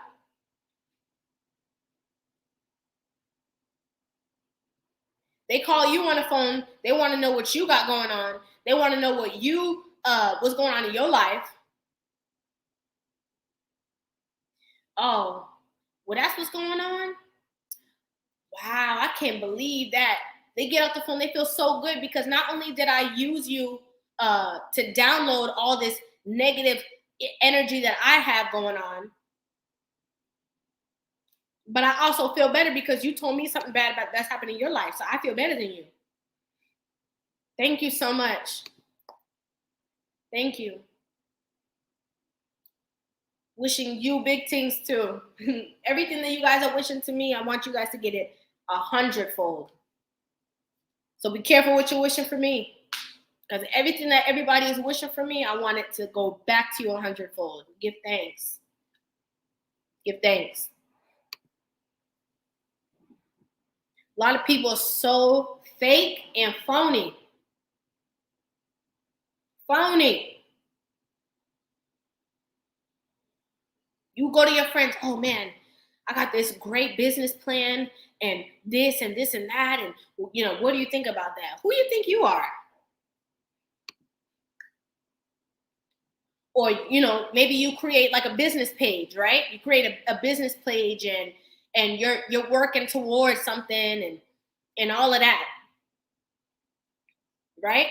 They call you on the phone. They want to know what you got going on. They want to know what you what's going on in your life. Oh, well, that's what's going on? Wow, I can't believe that. They get off the phone, they feel so good because not only did I use you to download all this negative energy that I have going on, but I also feel better because you told me something bad about that's happening in your life. So I feel better than you. Thank you so much. Thank you. Wishing you big things too. Everything that you guys are wishing to me, I want you guys to get it 100-fold. So be careful what you're wishing for me. Because everything that everybody is wishing for me, I want it to go back to you 100-fold. Give thanks. Give thanks. A lot of people are so fake and phony. Phony. You go to your friends, oh man, I got this great business plan and this and this and that. And, you know, what do you think about that? Who do you think you are? Or, you know, maybe you create like a business page, right? You create a business page and you're working towards something and all of that. Right?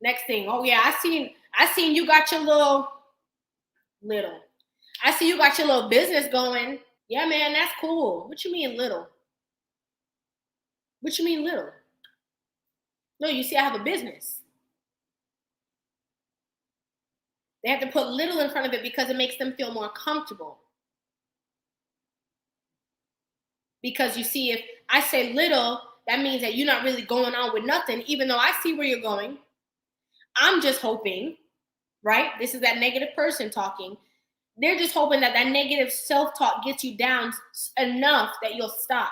Next thing, oh yeah, I seen you got your little. I see you got your little business going. Yeah, man, that's cool. What you mean little? What you mean little? No, you see, I have a business. They have to put little in front of it because it makes them feel more comfortable. Because you see, if I say little, that means that you're not really going on with nothing, even though I see where you're going. I'm just hoping, right? This is that negative person talking. They're just hoping that that negative self-talk gets you down enough that you'll stop.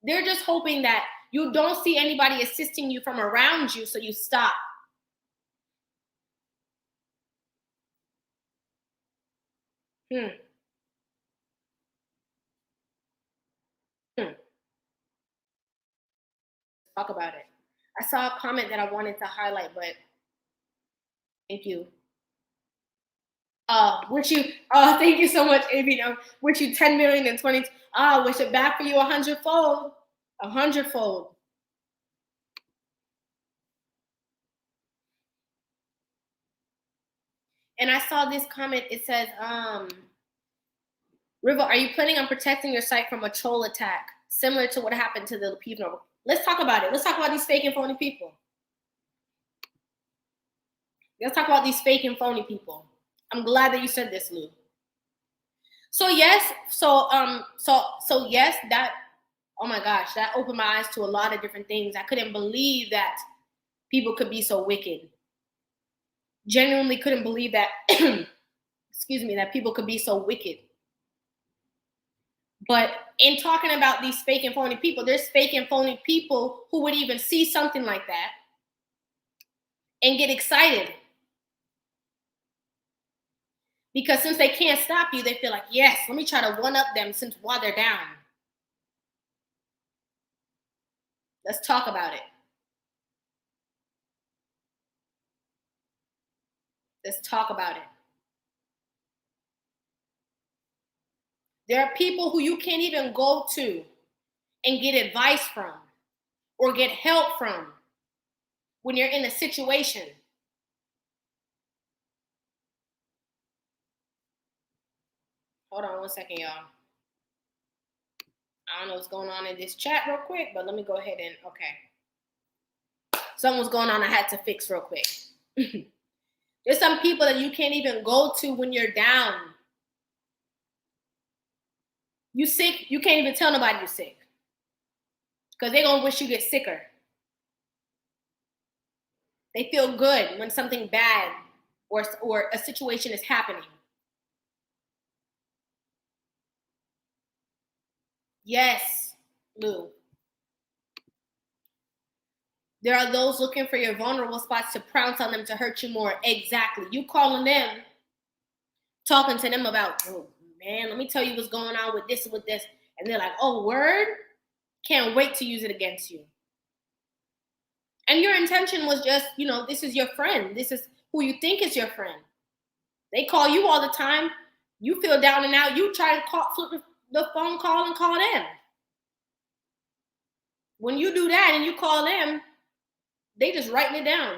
They're just hoping that you don't see anybody assisting you from around you, so you stop. Hmm. Talk about it. I saw a comment that I wanted to highlight, but thank you. Wish you, thank you so much, AB. Wish you 10 million and 20. Wish it back for you 100-fold. 100-fold. And I saw this comment. It says, Rivah, are you planning on protecting your site from a troll attack, similar to what happened to the people? Let's talk about it. Let's talk about these fake and phony people. Let's talk about these fake and phony people. I'm glad that you said this, Lou. So yes, so yes, that, oh my gosh, that opened my eyes to a lot of different things. I couldn't believe that people could be so wicked. Genuinely couldn't believe that, excuse me, that people could be so wicked. But in talking about these fake and phony people, there's fake and phony people who would even see something like that and get excited. Because since they can't stop you, they feel like, yes, let me try to one-up them since while they're down. Let's talk about it. Let's talk about it. There are people who you can't even go to and get advice from or get help from when you're in a situation. Hold on 1 second, y'all. I don't know what's going on in this chat real quick, but let me go ahead and, okay. something was going on I had to fix real quick. There's some people that you can't even go to when you're down. You sick, you can't even tell nobody you're sick. Because they're going to wish you get sicker. They feel good when something bad or a situation is happening. Yes, Lou. There are those looking for your vulnerable spots to pounce on them to hurt you more. Exactly. You calling them, talking to them about, oh man, let me tell you what's going on with this and with this. And they're like, oh, word? Can't wait to use it against you. And your intention was just, this is your friend. This is who you think is your friend. They call you all the time. You feel down and out. You try to flip the phone call and call them. When you do that and you call them, they just writing it down.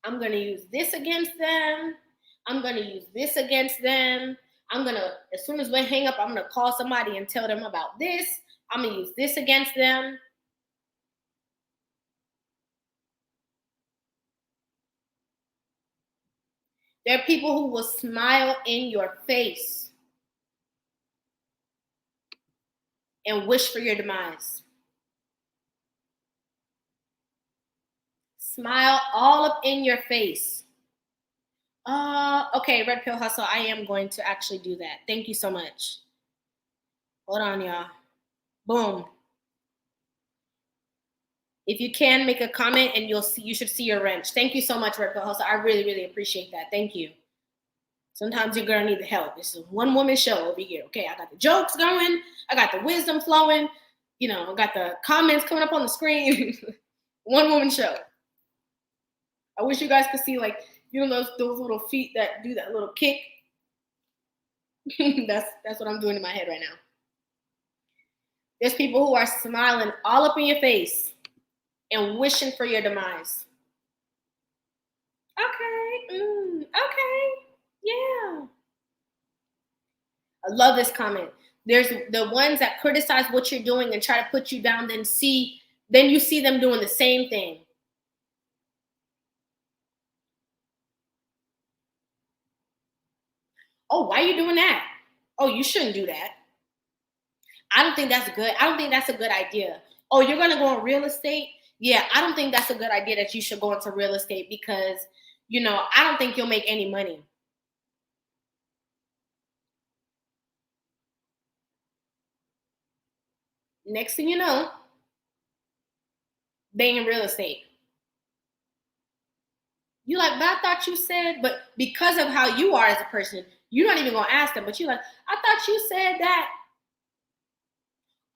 I'm going to use this against them. I'm going to use this against them. As soon as we hang up, I'm going to call somebody and tell them about this. I'm going to use this against them. There are people who will smile in your face and wish for your demise. Smile all up in your face. Okay, Red Pill Hustle, I am going to actually do that. Thank you so much. Hold on, y'all. Boom. If you can, make a comment and you should see your wrench. Thank you so much, Red Pill Hustle. I really, really appreciate that. Thank you. Sometimes you're going to need the help. It's a one-woman show over here, okay? I got the jokes going. I got the wisdom flowing. I got the comments coming up on the screen. One-woman show. I wish you guys could see, those little feet that do that little kick. That's what I'm doing in my head right now. There's people who are smiling all up in your face and wishing for your demise. Okay. Okay. Yeah. I love this comment. There's the ones that criticize what you're doing and try to put you down, then you see them doing the same thing. Oh, why are you doing that? Oh, you shouldn't do that. I don't think that's good. I don't think that's a good idea. Oh, you're going to go on real estate? Yeah, I don't think that's a good idea that you should go into real estate because, I don't think you'll make any money. Next thing you know, they in real estate. You like, but I thought you said, but because of how you are as a person, you're not even going to ask them, but you're like, I thought you said that.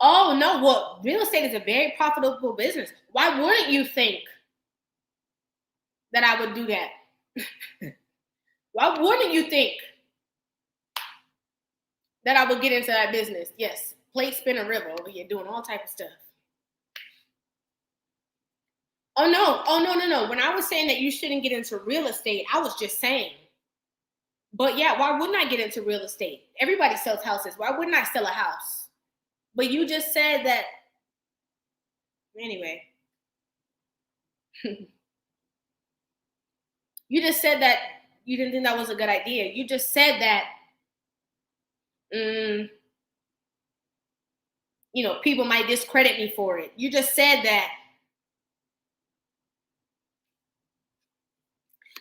Oh, no, well, real estate is a very profitable business. Why wouldn't you think that I would do that? Why wouldn't you think that I would get into that business? Yes, plate spinner River over here doing all type of stuff. Oh, no. When I was saying that you shouldn't get into real estate, I was just saying. But yeah, why wouldn't I get into real estate? Everybody sells houses. Why wouldn't I sell a house? But you just said that. Anyway. You just said that you didn't think that was a good idea. You just said that, people might discredit me for it. You just said that.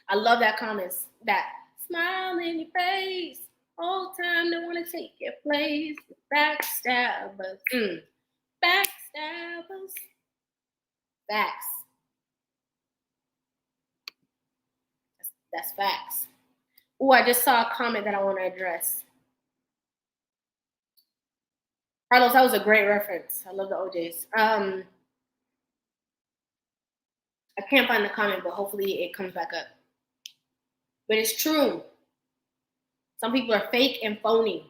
I love that comment. That smile in your face. Whole time they want to take your place. Backstabbers. Backstabbers. Facts. That's facts. Oh, I just saw a comment that I want to address. Carlos, that was a great reference. I love the OJs. I can't find the comment, but hopefully it comes back up. But it's true. Some people are fake and phony.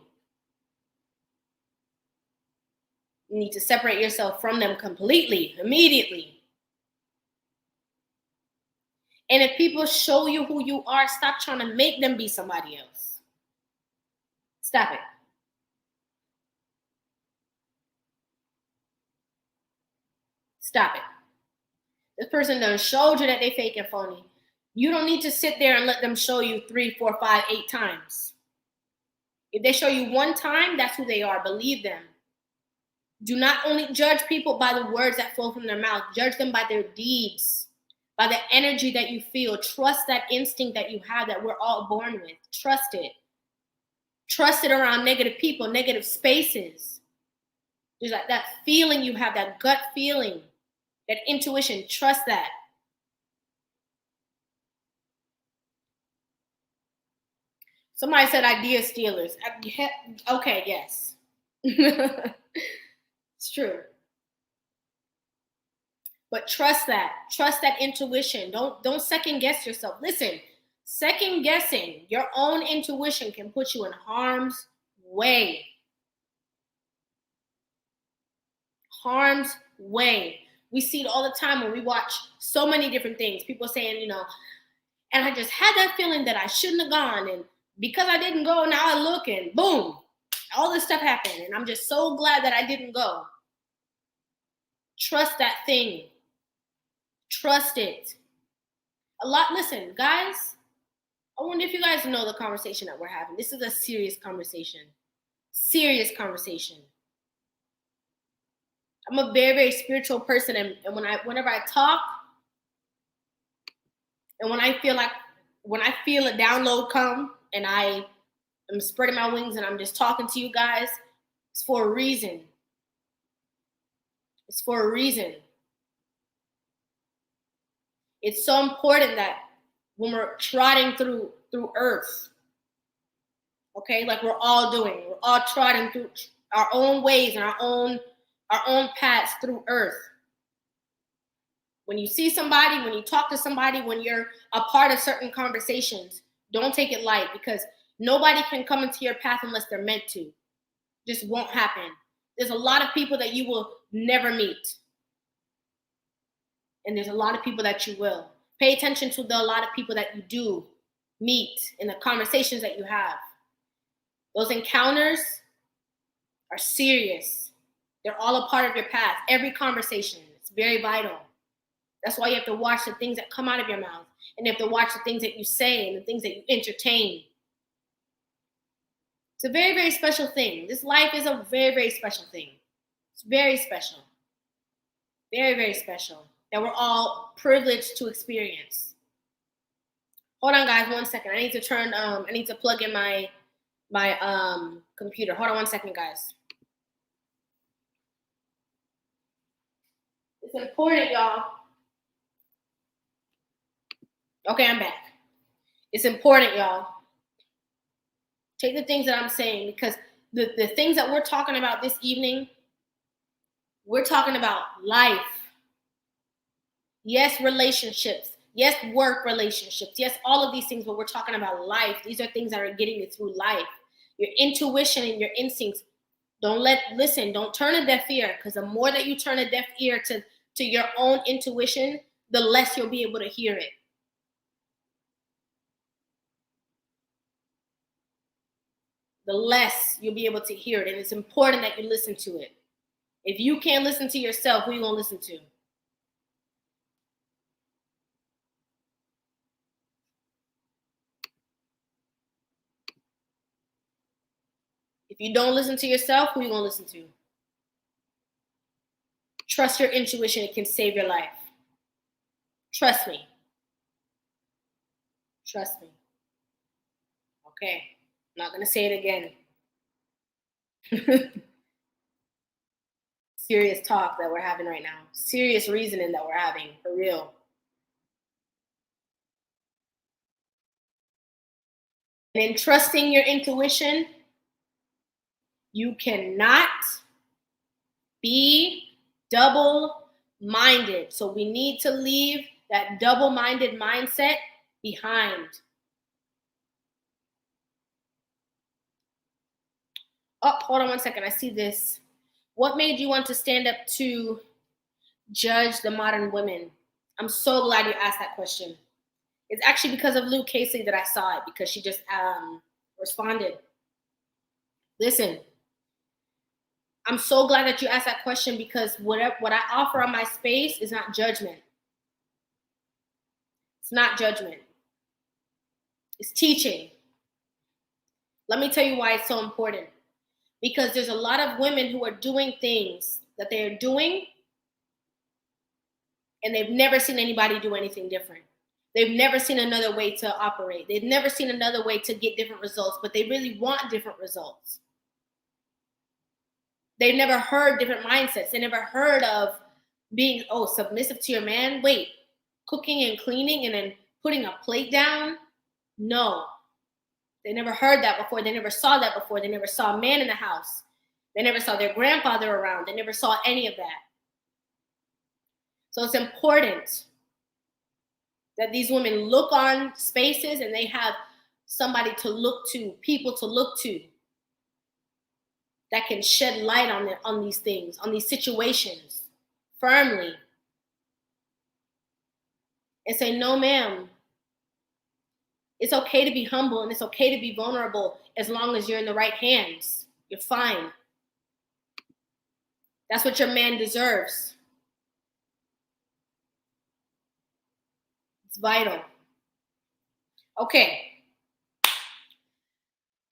You need to separate yourself from them completely, immediately. And if people show you who you are, stop trying to make them be somebody else. Stop it. Stop it. This person done showed you that they fake and phony. You don't need to sit there and let them show you 3, 4, 5, 8 times. If they show you one time, that's who they are. Believe them. Do not only judge people by the words that flow from their mouth. Judge them by their deeds, by the energy that you feel. Trust that instinct that you have that we're all born with. Trust it. Trust it around negative people, negative spaces. There's that feeling you have, that gut feeling, that intuition. Trust that. Somebody said idea stealers. Okay, yes. It's true. But trust that. Trust that intuition. Don't second guess yourself. Listen, second guessing your own intuition can put you in harm's way. Harm's way. We see it all the time when we watch so many different things. People saying, and I just had that feeling that I shouldn't have gone. And because I didn't go, now I look and boom, all this stuff happened. And I'm just so glad that I didn't go. Trust that thing. Trust it. Listen, guys, I wonder if you guys know the conversation that we're having. This is a serious conversation. Serious conversation. I'm a very, very spiritual person. And whenever I talk, and when I feel a download come and I am spreading my wings and I'm just talking to you guys, it's for a reason. It's for a reason. It's so important that when we're trotting through earth, okay, like we're all trotting through our own ways and our own paths through earth. When you see somebody, when you talk to somebody, when you're a part of certain conversations, don't take it light, because nobody can come into your path unless they're meant to. Just won't happen. There's a lot of people that you will never meet. And there's a lot of people that you will. Pay attention to a lot of people that you do meet in the conversations that you have. Those encounters are serious. They're all a part of your path. Every conversation, it's very vital. That's why you have to watch the things that come out of your mouth. And you have to watch the things that you say and the things that you entertain. It's a very, very special thing. This life is a very, very special thing. It's very special. Very, very special. That we're all privileged to experience. Hold on, guys, 1 second. I need to plug in my computer. Hold on 1 second, guys. It's important, y'all. Okay, I'm back. It's important, y'all. Take the things that I'm saying, because the things that we're talking about this evening, we're talking about life. Yes, relationships. Yes, work relationships. Yes, all of these things, but we're talking about life. These are things that are getting you through life. Your intuition and your instincts. Don't turn a deaf ear, because the more that you turn a deaf ear to your own intuition, the less you'll be able to hear it. The less you'll be able to hear it. And it's important that you listen to it. If you can't listen to yourself, who are you going to listen to? If you don't listen to yourself, who are you going to listen to? Trust your intuition. It can save your life. Trust me. Trust me. Okay. I'm not going to say it again. Serious talk that we're having right now. Serious reasoning that we're having. For real. And in trusting your intuition, you cannot be double-minded. So we need to leave that double-minded mindset behind. Oh, hold on 1 second. I see this. What made you want to stand up to judge the modern women? I'm so glad you asked that question. It's actually because of Luke Casey that I saw it, because she just responded. Listen, I'm so glad that you asked that question, because what I offer on my space is not judgment. It's not judgment. It's teaching. Let me tell you why it's so important. Because there's a lot of women who are doing things that they're doing and they've never seen anybody do anything different. They've never seen another way to operate. They've never seen another way to get different results, but they really want different results. They've never heard different mindsets. They never heard of being, submissive to your man. Wait, cooking and cleaning and then putting a plate down? No. They never heard that before. They never saw that before. They never saw a man in the house. They never saw their grandfather around. They never saw any of that. So it's important that these women look on spaces and they have somebody to look to, people to look to that can shed light on these things, on these situations firmly. And say, no, ma'am. It's okay to be humble and it's okay to be vulnerable as long as you're in the right hands. You're fine. That's what your man deserves. It's vital. Okay.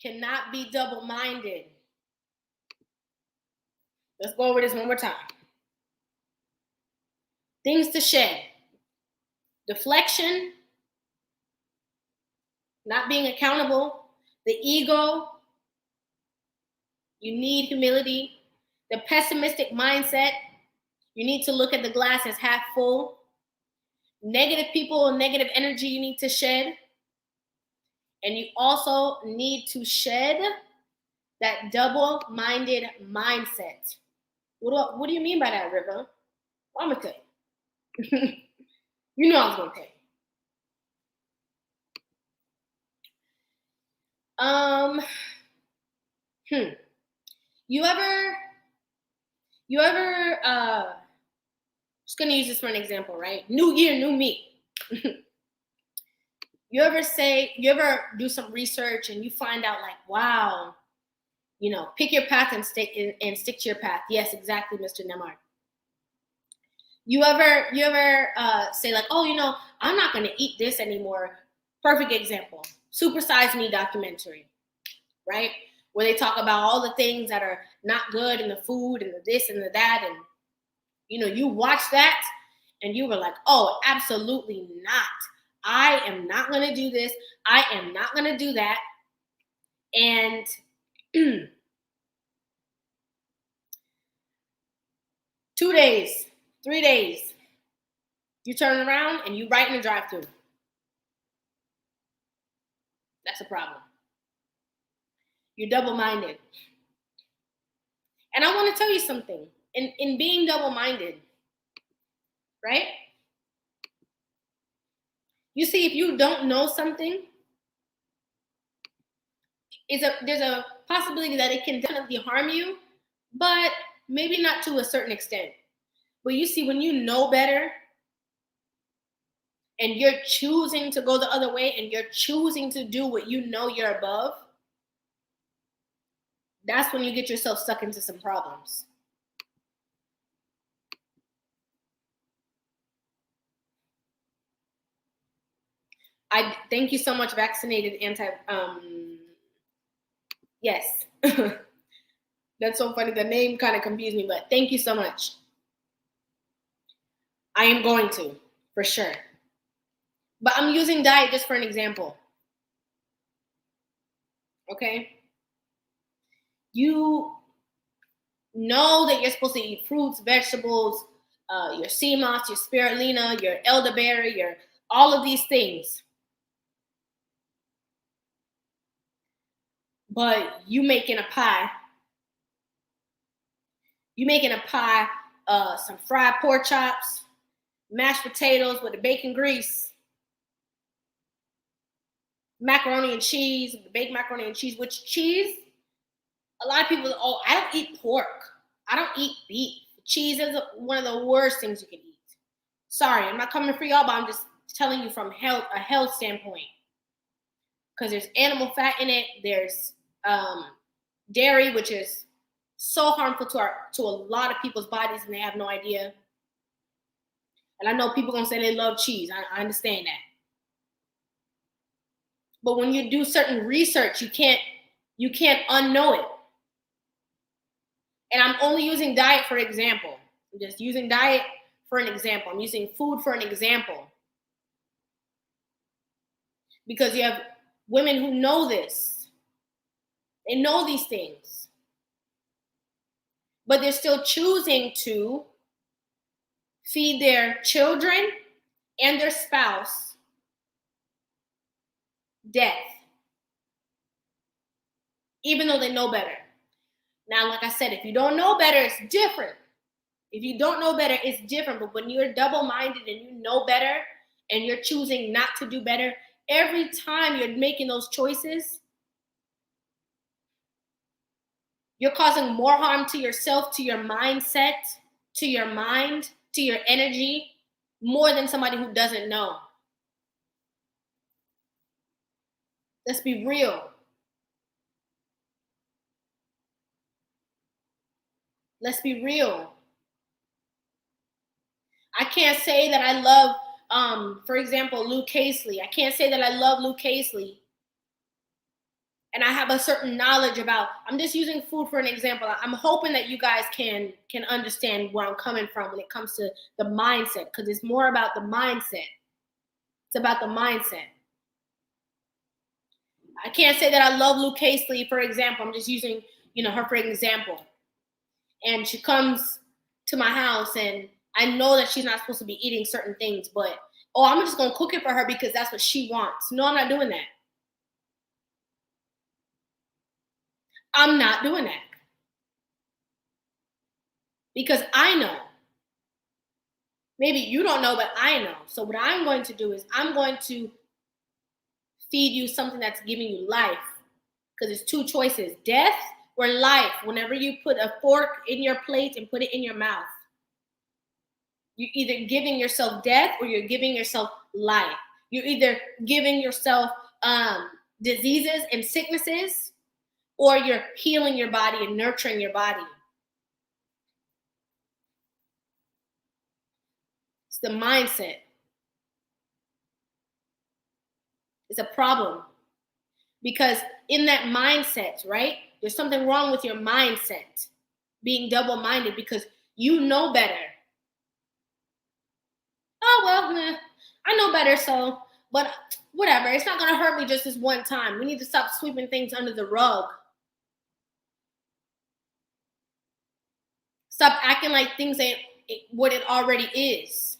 Cannot be double-minded. Let's go over this one more time. Things to shed. Deflection. Not being accountable. The ego. You need humility. The pessimistic mindset. You need to look at the glass as half full. Negative people and negative energy you need to shed. And you also need to shed that double-minded mindset. What do you mean by that, Rivah? Well, I'm going to tell you. You know I was going to tell you. You ever just gonna use this for an example, right? New year, new me. You ever do some research and you find out like, wow, pick your path and stick to your path. Yes, exactly, Mr. Nemar. You ever say like, I'm not gonna eat this anymore. Perfect example. Super Size Me documentary, right? Where they talk about all the things that are not good in the food and the this and the that. And, you watch that and you were like, oh, absolutely not. I am not going to do this. I am not going to do that. And 2 days, 3 days, you turn around and you right in the drive-thru. That's a problem. You're double-minded. And I want to tell you something. In being double-minded, right? You see, if you don't know something, there's a possibility that it can definitely harm you, but maybe not to a certain extent. But you see, when you know better, and you're choosing to go the other way, and you're choosing to do what you know you're above, that's when you get yourself stuck into some problems. I thank you so much, vaccinated yes. That's so funny. The name kind of confused me, but thank you so much. I am going to, for sure. But I'm using diet just for an example. Okay? You know that you're supposed to eat fruits, vegetables, your sea moss, your spirulina, your elderberry, your all of these things. But you making a pie. Some fried pork chops, mashed potatoes with the bacon grease, macaroni and cheese, baked macaroni and cheese. Which cheese? A lot of people, I don't eat pork. I don't eat beef. Cheese is one of the worst things you can eat. Sorry, I'm not coming for y'all, but I'm just telling you from a health standpoint. Because there's animal fat in it. There's dairy, which is so harmful to a lot of people's bodies, and they have no idea. And I know people gonna say they love cheese. I understand that. But when you do certain research, you can't unknow it. And I'm only using diet for example. I'm just using diet for an example. I'm using food for an example. Because you have women who know this. They know these things. But they're still choosing to feed their children and their spouse death. Even though they know better. Now, like I said, if you don't know better, it's different. If you don't know better, it's different. But when you're double-minded and you know better and you're choosing not to do better, every time you're making those choices, you're causing more harm to yourself, to your mindset, to your mind, to your energy, more than somebody who doesn't know. Let's be real. Let's be real. I can't say that I love, for example, Luke Casely. I can't say that I love Luke Casely and I have a certain knowledge about, I'm just using food for an example. I'm hoping that you guys can understand where I'm coming from when it comes to the mindset, because it's more about the mindset. It's about the mindset. I can't say that I love Luke Casely, for example. I'm just using, her for an example. And she comes to my house and I know that she's not supposed to be eating certain things, but, I'm just going to cook it for her because that's what she wants. No, I'm not doing that. I'm not doing that. Because I know. Maybe you don't know, but I know. So what I'm going to do is I'm going to feed you something that's giving you life. Because it's two choices, death or life. Whenever you put a fork in your plate and put it in your mouth, you're either giving yourself death or you're giving yourself life. You're either giving yourself diseases and sicknesses, or you're healing your body and nurturing your body. It's the mindset. It's a problem. Because in that mindset, right, there's something wrong with your mindset, being double-minded, because you know better. Oh, well, I know better, so, but whatever. It's not going to hurt me just this one time. We need to stop sweeping things under the rug. Stop acting like things ain't what it already is.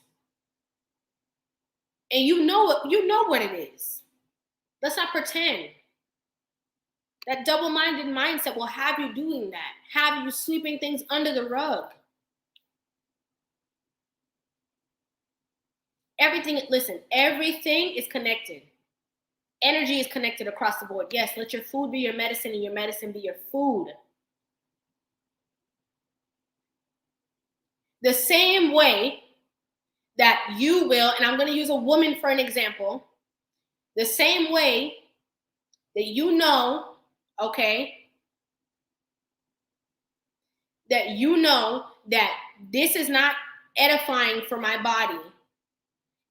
And you know what it is. Let's not pretend. That double-minded mindset will have you doing that, have you sweeping things under the rug. Everything is connected. Energy is connected across the board. Yes, let your food be your medicine and your medicine be your food. The same way that you will, and I'm going to use a woman for an example, the same way that you know, okay, that you know that this is not edifying for my body.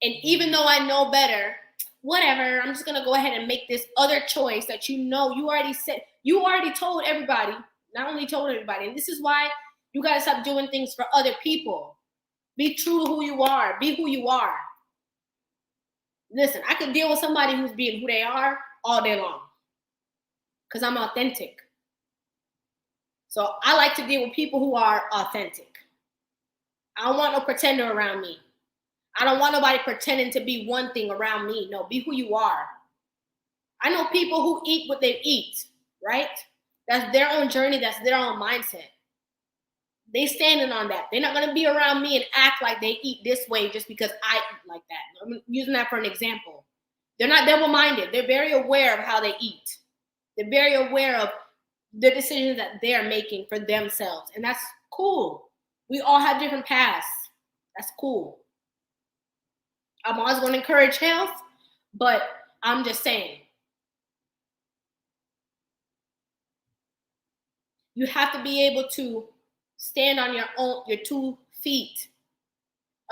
And even though I know better, whatever, I'm just going to go ahead and make this other choice that you already told everybody, not only told everybody, and this is why you got to stop doing things for other people. Be true to who you are. Be who you are. Listen, I could deal with somebody who's being who they are all day long because I'm authentic. So I like to deal with people who are authentic. I don't want no pretender around me. I don't want nobody pretending to be one thing around me. No, be who you are. I know people who eat what they eat, right? That's their own journey. That's their own mindset. They standing on that. They're not going to be around me and act like they eat this way just because I eat like that. I'm using that for an example. They're not double-minded. They're very aware of how they eat. They're very aware of the decisions that they're making for themselves. And that's cool. We all have different paths. That's cool. I'm always going to encourage health, but I'm just saying. You have to be able to stand on your 2 feet.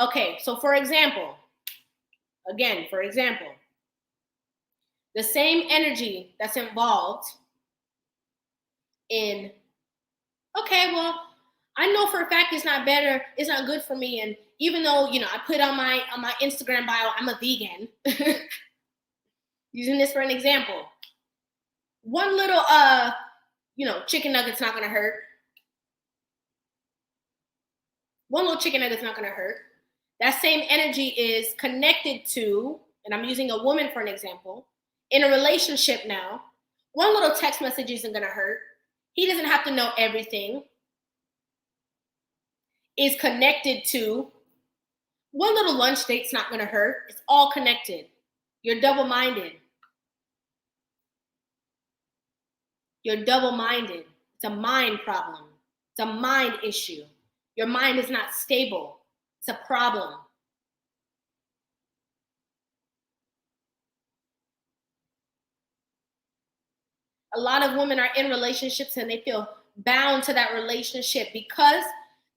Okay, so for example, The same energy that's involved in, okay, well, I know for a fact it's not good for me. And even though, I put on my Instagram bio, I'm a vegan, using this for an example. One little, chicken nugget's not going to hurt. One little chicken nugget's not going to hurt. That same energy is connected to, and I'm using a woman for an example, in a relationship now. One little text message isn't going to hurt. He doesn't have to know everything. Is connected to one little lunch date's not going to hurt. It's all connected. You're double-minded. You're double-minded. It's a mind problem. It's a mind issue. Your mind is not stable. It's a problem. A lot of women are in relationships and they feel bound to that relationship because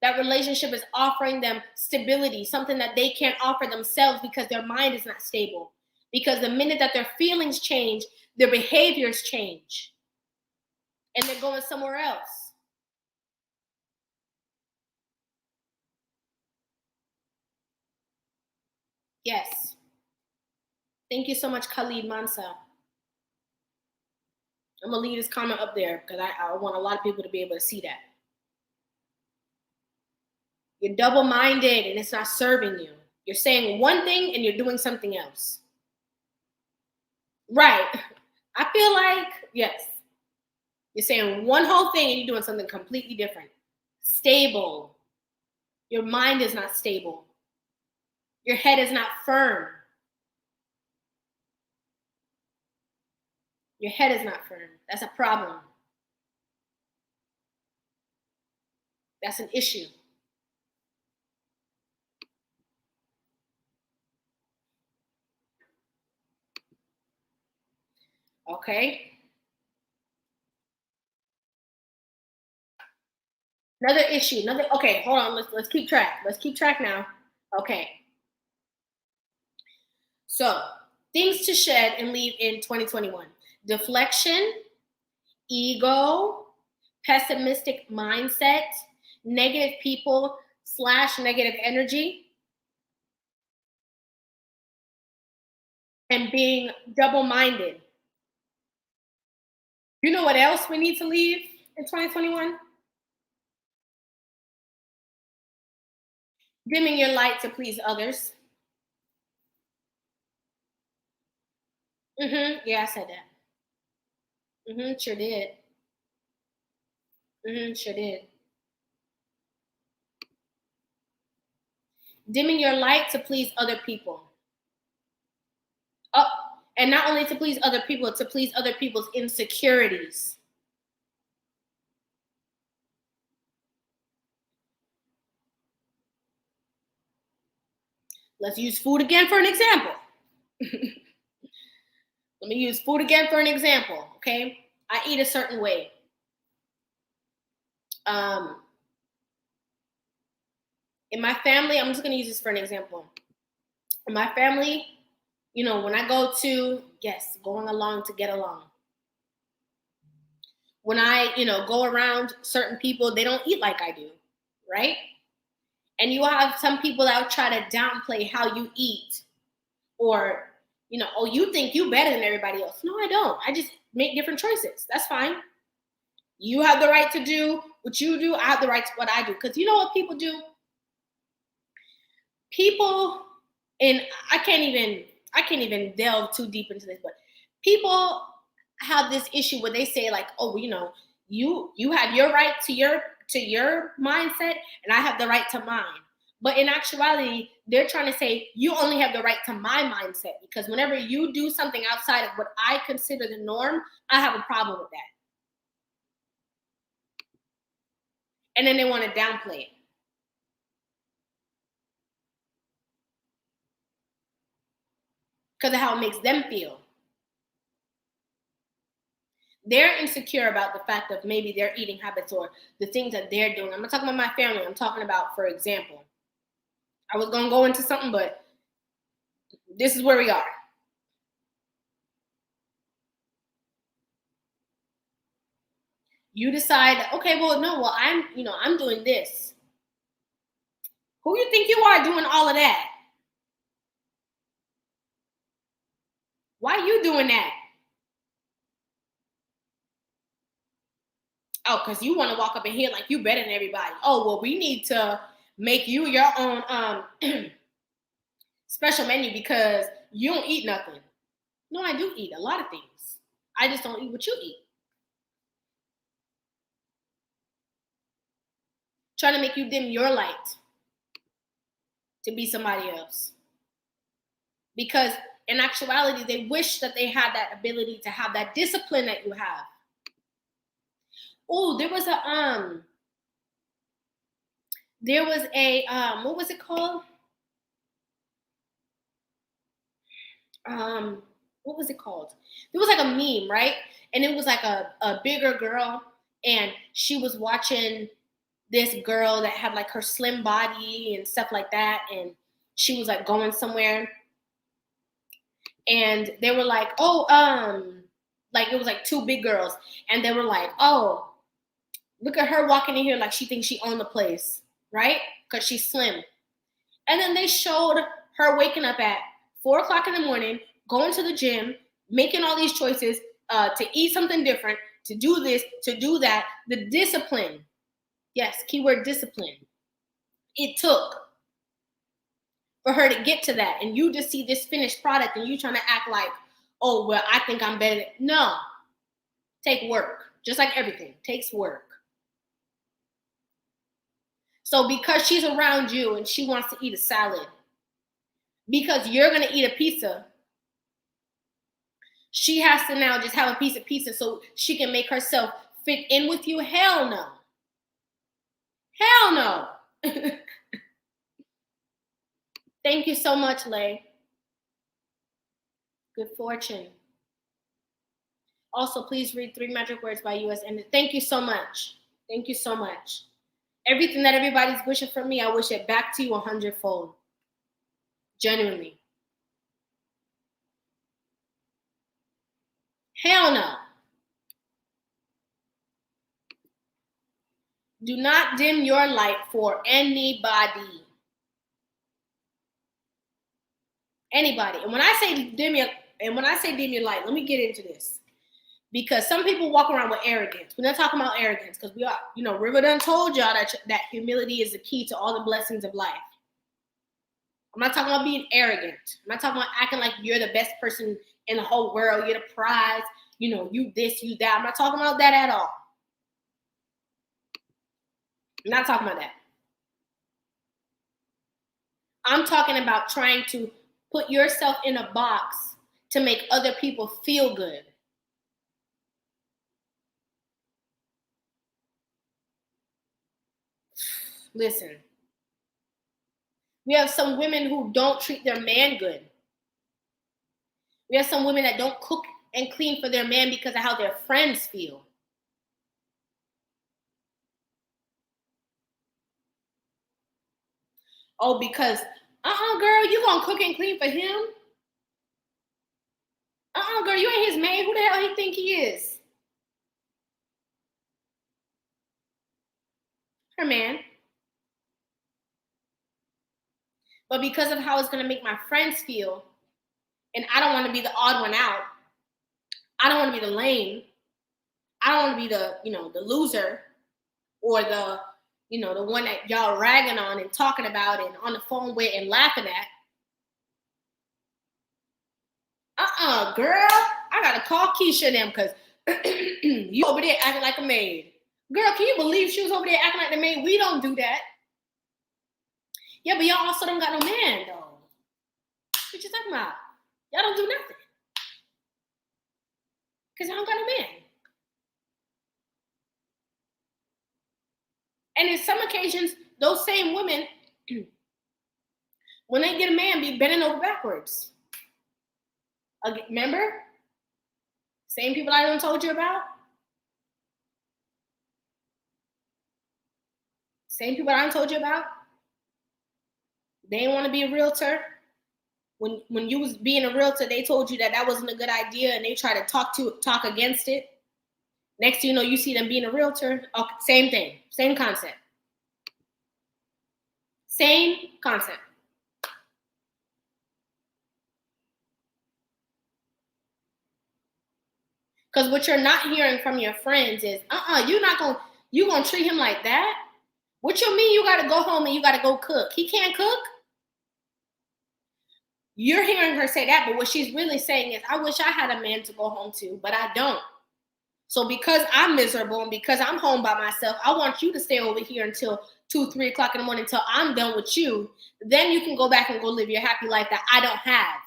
that relationship is offering them stability, something that they can't offer themselves because their mind is not stable. Because the minute that their feelings change, their behaviors change. And they're going somewhere else. Yes. Thank you so much, Khalid Mansa. I'm going to leave this comment up there because I want a lot of people to be able to see that. You're double-minded and it's not serving you. You're saying one thing and you're doing something else. Right. I feel like, yes. You're saying one whole thing and you're doing something completely different. Stable. Your mind is not stable. Your head is not firm. Your head is not firm. That's a problem. That's an issue. Okay. Another issue. Okay, hold on. Let's keep track. Let's keep track now. Okay. So, things to shed and leave in 2021. Deflection, ego, pessimistic mindset, negative people / negative energy, and being double-minded. You know what else we need to leave in 2021? Dimming your light to please others. Yeah, I said that. Sure did. Sure did. Dimming your light to please other people. Oh, and not only to please other people, to please other people's insecurities. Let's use food again for an example. Let me use food again for an example, okay? I eat a certain way. In my family, I'm just going to use this for an example. In my family, when I go to, going along to get along. When I, go around certain people, they don't eat like I do, right? And you have some people that will try to downplay how you eat. Or, oh, you think you better than everybody else. No, I don't. I just make different choices. That's fine. You have the right to do what you do. I have the right to what I do. Because you know what people do? People, and I can't even delve too deep into this, but people have this issue where they say like, oh, you have your right to your mindset and I have the right to mine. But in actuality, they're trying to say you only have the right to my mindset because whenever you do something outside of what I consider the norm, I have a problem with that. And then they want to downplay it. Because of how it makes them feel. They're insecure about the fact of maybe their eating habits or the things that they're doing. I'm not talking about my family. I'm talking about, for example, I was going to go into something, but this is where we are. You decide, okay, well, no, well, I'm doing this. Who you think you are doing all of that? Why are you doing that? Oh, because you want to walk up in here like you better than everybody. Oh, well, we need to make you your own special menu because you don't eat nothing. No, I do eat a lot of things. I just don't eat what you eat. Trying to make you dim your light to be somebody else. Because in actuality, they wish that they had that ability to have that discipline that you have. Oh, there was a what was it called? What was it called? There was like a meme, right? And it was like a bigger girl, and she was watching this girl that had like her slim body and stuff like that, and she was like going somewhere, and they were like, like it was like two big girls, and they were like, oh, look at her walking in here like she thinks she owned the place, right? Because she's slim. And then they showed her waking up at 4:00 in the morning, going to the gym, making all these choices to eat something different, to do this, to do that. The discipline. Yes, keyword discipline. It took for her to get to that. And you just see this finished product and you trying to act like, oh, well, I think I'm better. No. Take work. Just like everything. Takes work. So because she's around you and she wants to eat a salad, because you're going to eat a pizza, she has to now just have a piece of pizza so she can make herself fit in with you? Hell no. Hell no. Thank you so much, Lay. Good fortune. Also, please read 3 Magic Words by U.S. And thank you so much. Thank you so much. Everything that everybody's wishing for me, I wish it back to you 100-fold. Genuinely. Hell no. Do not dim your light for anybody. Anybody. And when I say dim your light, let me get into this. Because some people walk around with arrogance. We're not talking about arrogance because we are, Rivah done told y'all that humility is the key to all the blessings of life. I'm not talking about being arrogant. I'm not talking about acting like you're the best person in the whole world. You're the prize. You this, you that. I'm not talking about that at all. I'm not talking about that. I'm talking about trying to put yourself in a box to make other people feel good. Listen, we have some women who don't treat their man good. We have some women that don't cook and clean for their man because of how their friends feel. Oh, because, girl, you gonna cook and clean for him? Girl, you ain't his maid. Who the hell he think he is? Her man. But because of how it's gonna make my friends feel, and I don't want to be the odd one out. I don't want to be the lame. I don't want to be the loser or the one that y'all ragging on and talking about and on the phone with and laughing at. Girl, I gotta call Keisha and them because you over there acting like a maid. Girl, can you believe she was over there acting like the maid? We don't do that. Yeah, but y'all also don't got no man though. What you talking about? Y'all don't do nothing. Because I don't got no man. And in some occasions, those same women, when they get a man, be bending over backwards. Remember? Same people I done told you about? Same people I done told you about? They didn't want to be a realtor. When you was being a realtor, they told you that wasn't a good idea and they tried to talk against it. Next thing you know, you see them being a realtor. Okay, same thing, same concept. Same concept. Because what you're not hearing from your friends is, you gonna treat him like that? What you mean you gotta go home and you gotta go cook? He can't cook? You're hearing her say that, but what she's really saying is, I wish I had a man to go home to, but I don't. So because I'm miserable and because I'm home by myself, I want you to stay over here until 2, 3 o'clock in the morning until I'm done with you. Then you can go back and go live your happy life that I don't have.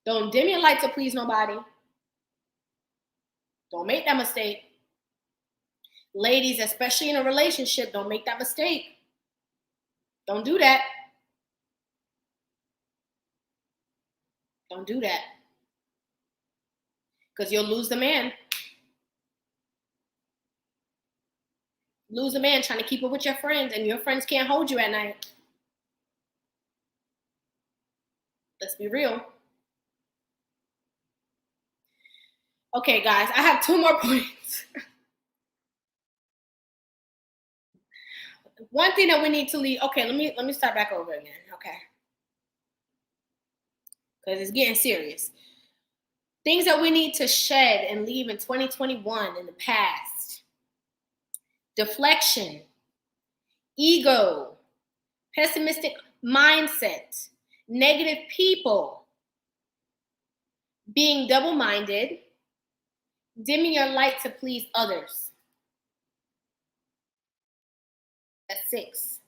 Don't dim your light to please nobody. Don't make that mistake. Ladies, especially in a relationship, don't make that mistake. Don't do that. Don't do that. Because you'll lose the man. Lose a man trying to keep up with your friends, and your friends can't hold you at night. Let's be real. Okay, guys, I have 2 more points. One thing that we need to leave. Okay, let me start back over again. Okay, because it's getting serious. Things that we need to shed and leave in 2021 in the past: deflection, ego, pessimistic mindset, negative people, being double-minded, dimming your light to please others. That's 6.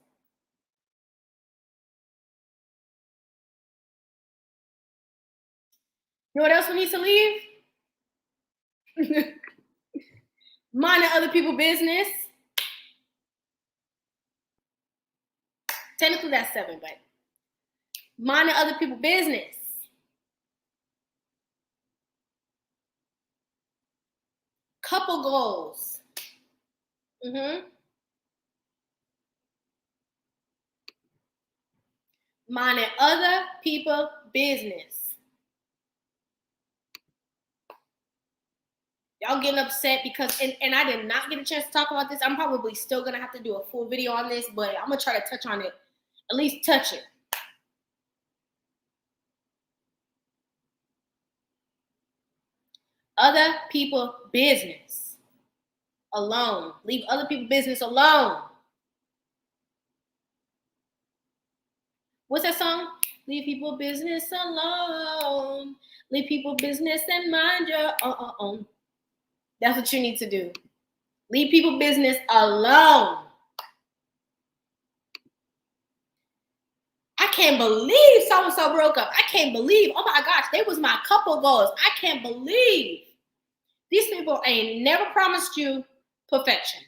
You know what else we need to leave? Minding other people's business. Technically that's 7, but minding other people's business. Couple goals. Minding other people's business. Y'all getting upset because, and I did not get a chance to talk about this. I'm probably still going to have to do a full video on this, but I'm going to try to touch on it. At least touch it. Other people's business alone. Leave other people's business alone. What's that song? Leave people business alone. Leave people business and mind your own. That's what you need to do. Leave people business alone. I can't believe so-and-so broke up. I can't believe, oh my gosh, they was my couple goals. I can't believe. These people ain't never promised you perfection.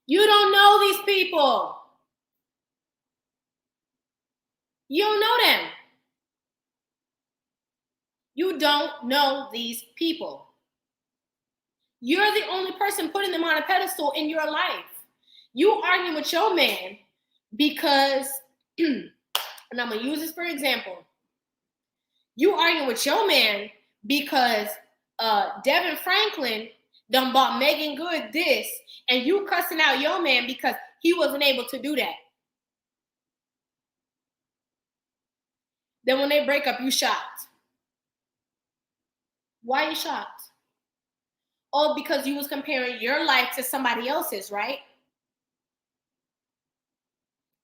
You don't know these people. You don't know them. You don't know these people. You're the only person putting them on a pedestal in your life. You arguing with your man because, and I'm going to use this for example. You arguing with your man because Devin Franklin done bought Megan Good this, and you cussing out your man because he wasn't able to do that. Then when they break up, you shocked. Why are you shocked? Oh, because you was comparing your life to somebody else's, right?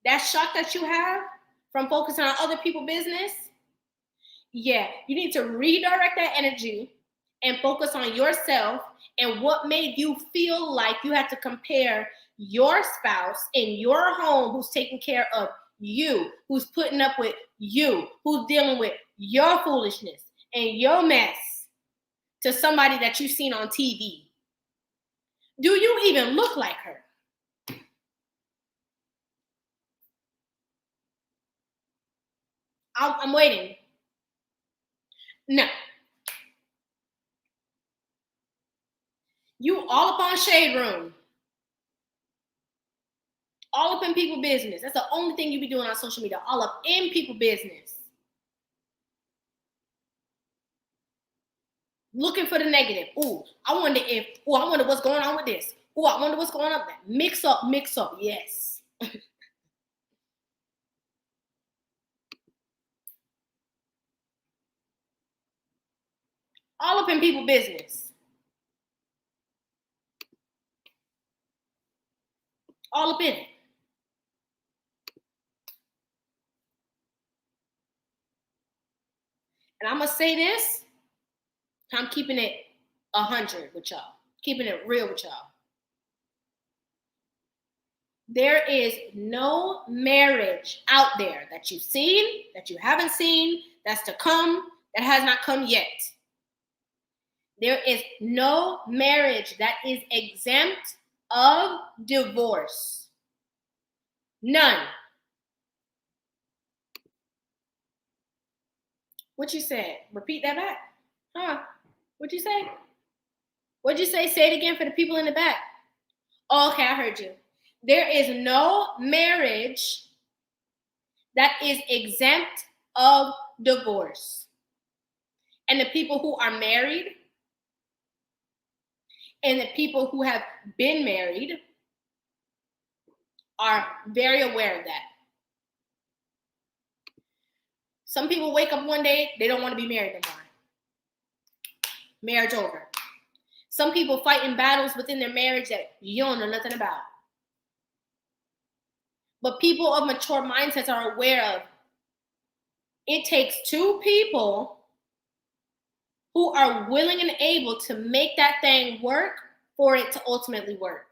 That shock that you have from focusing on other people's business, yeah, you need to redirect that energy and focus on yourself and what made you feel like you had to compare your spouse in your home who's taking care of you, who's putting up with you, who's dealing with your foolishness and your mess to somebody that you've seen on TV. Do you even look like her? I'm waiting. No. You all up on Shade Room. All up in people's business. That's the only thing you be doing on social media. All up in people's business. looking for the negative. Ooh, I wonder what's going on with this. Ooh, I wonder what's going on with that. Mix up. Yes. All up in people's business. All up in it. And I'm going to say this. I'm keeping it 100 with y'all. Keeping it real with y'all. There is no marriage out there that you've seen, that you haven't seen, that's to come, that has not come yet. There is no marriage that is exempt of divorce. None. What you said? Repeat that back. Huh? What'd you say? What'd you say? Say it again for the people in the back. Oh, okay, I heard you. There is no marriage that is exempt of divorce. And the people who are married and the people who have been married are very aware of that. Some people wake up one day, they don't want to be married anymore. Marriage over. Some people fight in battles within their marriage that you don't know nothing about. But people of mature mindsets are aware of it takes two people who are willing and able to make that thing work for it to ultimately work.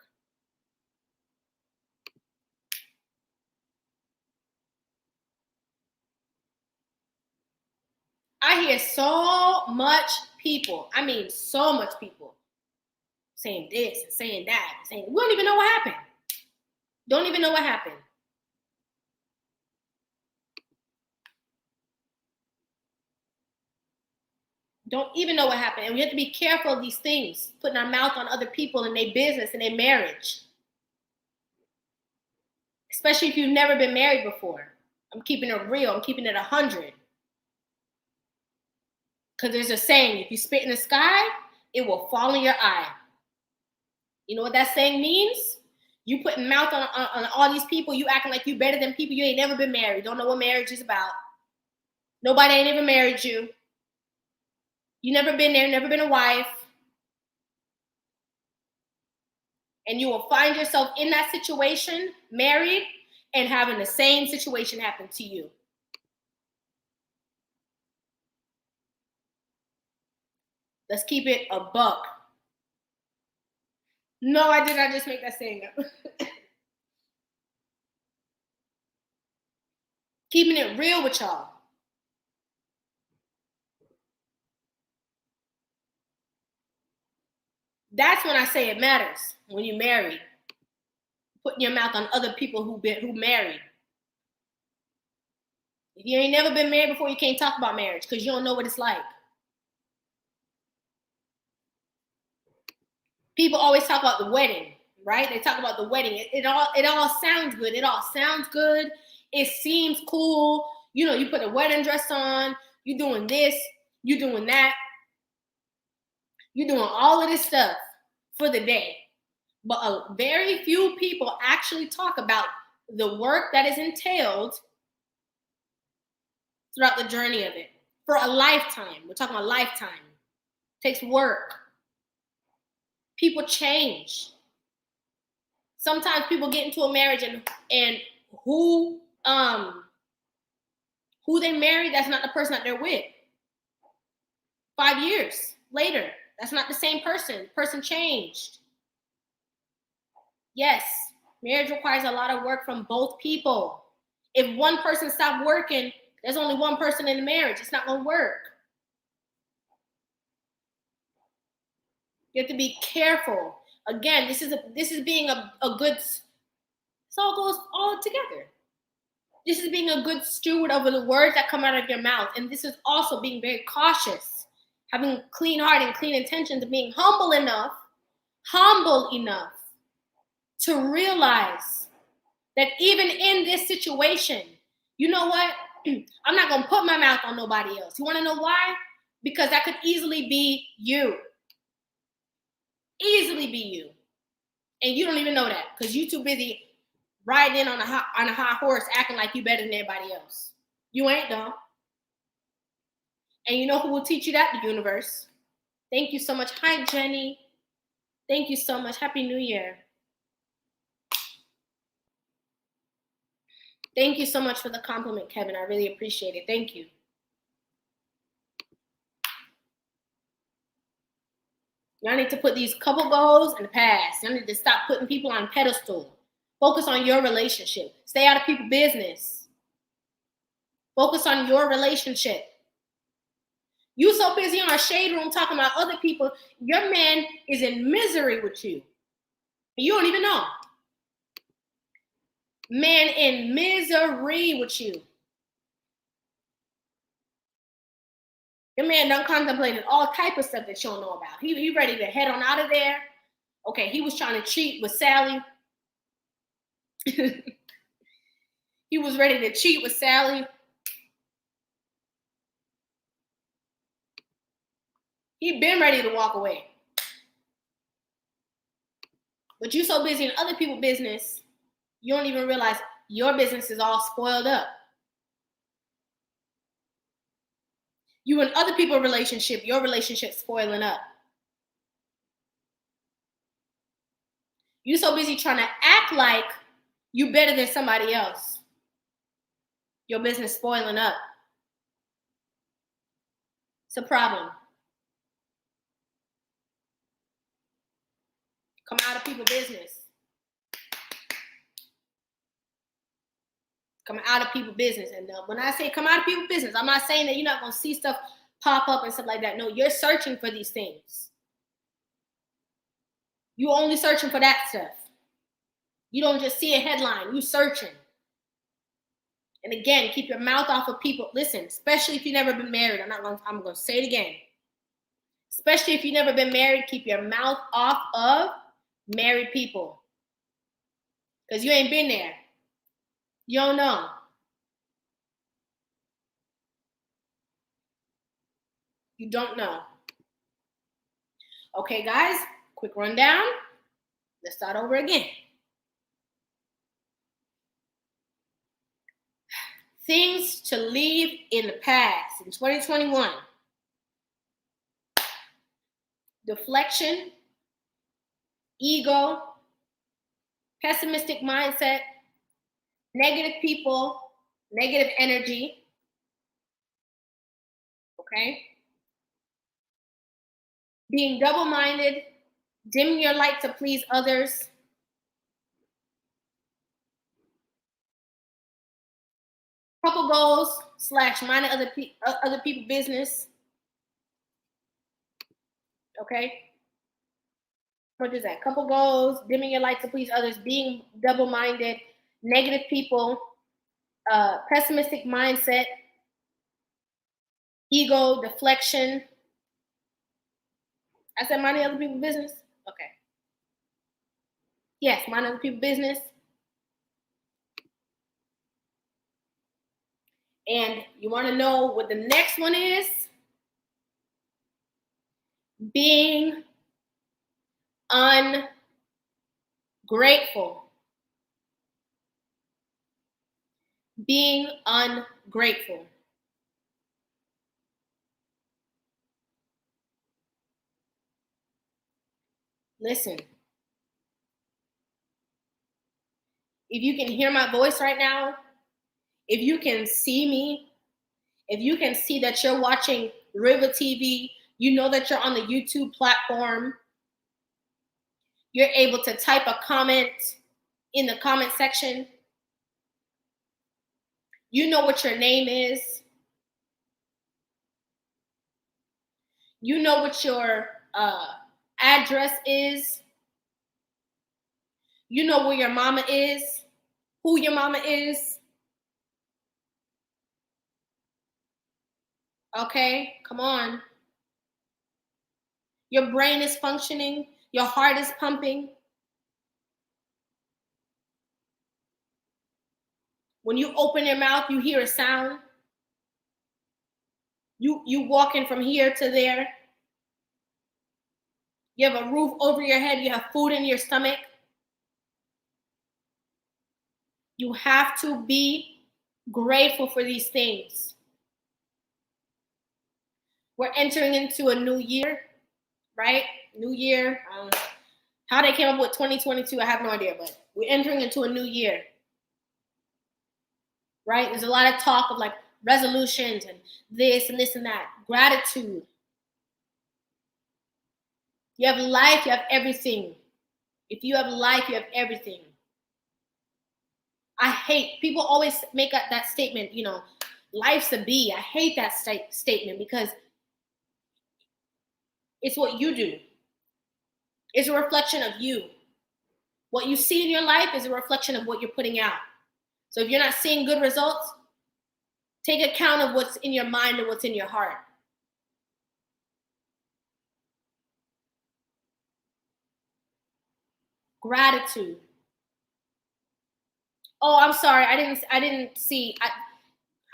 I hear so much people, so much people saying this and saying that, saying, we don't even know what happened. Don't even know what happened. Don't even know what happened. And we have to be careful of these things, putting our mouth on other people and their business and their marriage. Especially if you've never been married before. I'm keeping it real. I'm keeping it 100. Because there's a saying, if you spit in the sky, it will fall in your eye. You know what that saying means? You putting mouth on all these people, you acting like you better than people you ain't never been married. Don't know what marriage is about. Nobody ain't ever married you. You never been there, never been a wife. And you will find yourself in that situation, married, and having the same situation happen to you. Let's keep it a buck. No, I did not just make that saying up. Keeping it real with y'all. That's when I say it matters. When you're married, putting your mouth on other people who married. If you ain't never been married before, you can't talk about marriage because you don't know what it's like. People always talk about the wedding, right? They talk about the wedding. It all sounds good. It all sounds good. It seems cool. You know, you put a wedding dress on. You're doing this. You're doing that. You're doing all of this stuff for the day. But very few people actually talk about the work that is entailed throughout the journey of it. For a lifetime. We're talking a lifetime. It takes work. People change. Sometimes people get into a marriage and who they marry, that's not the person that they're with. 5 years later, that's not the same person. The person changed. Yes, marriage requires a lot of work from both people. If one person stopped working, there's only one person in the marriage. It's not going to work. You have to be careful. Again, this is being a good. This all goes all together. This is being a good steward over the words that come out of your mouth, and this is also being very cautious, having clean heart and clean intentions, and being humble enough to realize that even in this situation, you know what? I'm not gonna put my mouth on nobody else. You want to know why? because that could easily be you. Easily be you. And you don't even know that because you're too busy riding in on a high horse acting like you better than everybody else. You ain't though. And you know who will teach you that? The universe. Thank you so much. Hi, Jenny. Thank you so much. Happy New Year. Thank you so much for the compliment, Kevin. I really appreciate it. Thank you. Y'all need to put these couple goals in the past. Y'all need to stop putting people on pedestal. Focus on your relationship. Stay out of people's business. Focus on your relationship. You so busy on a shade room talking about other people, your man is in misery with you. You don't even know. Man in misery with you. Your man done contemplated all type of stuff that you don't know about. He ready to head on out of there. Okay, he was trying to cheat with Sally. He was ready to cheat with Sally. He been ready to walk away. But you so busy in other people's business, you don't even realize your business is all spoiled up. You and other people's relationship, your relationship spoiling up. You so busy trying to act like you better than somebody else. Your business spoiling up. It's a problem. Come out of people's business. Come out of people's business. And when I say come out of people's business, I'm not saying that you're not going to see stuff pop up and stuff like that. No, you're searching for these things. You're only searching for that stuff. You don't just see a headline. You're searching. And again, keep your mouth off of people. Listen, especially if you've never been married. I'm going to say it again. Especially if you've never been married, keep your mouth off of married people. Because you ain't been there. You don't know. You don't know. Okay, guys, quick rundown. Let's start over again. Things to leave in the past in 2021. Deflection, ego, pessimistic mindset, negative people, negative energy. Okay? Being double-minded, dimming your light to please others. Couple goals / minding other people's business. Okay? What is that? Couple goals, dimming your light to please others, being double-minded, negative people, pessimistic mindset, ego, deflection. I said minding other people's business? Okay. Yes, minding other people's business. And you want to know what the next one is? Being ungrateful. Being ungrateful. Listen. If you can hear my voice right now, if you can see me, if you can see that you're watching Rivah TV, you know that you're on the YouTube platform, you're able to type a comment in the comment section. You know what your name is. You know what your address is. You know where your mama is, who your mama is. Okay, come on. Your brain is functioning. Your heart is pumping. When you open your mouth, you hear a sound. You walking from here to there. You have a roof over your head. You have food in your stomach. You have to be grateful for these things. We're entering into a new year, right? New year. How they came up with 2022, I have no idea, but we're entering into a new year, right? There's a lot of talk of like resolutions and this and this and that. Gratitude. You have life, you have everything. If you have life, you have everything. I hate, people always make that statement, you know, life's a bee. I hate that statement because it's what you do. It's a reflection of you. What you see in your life is a reflection of what you're putting out. So if you're not seeing good results, take account of what's in your mind and what's in your heart. Gratitude. Oh, I'm sorry. I didn't see.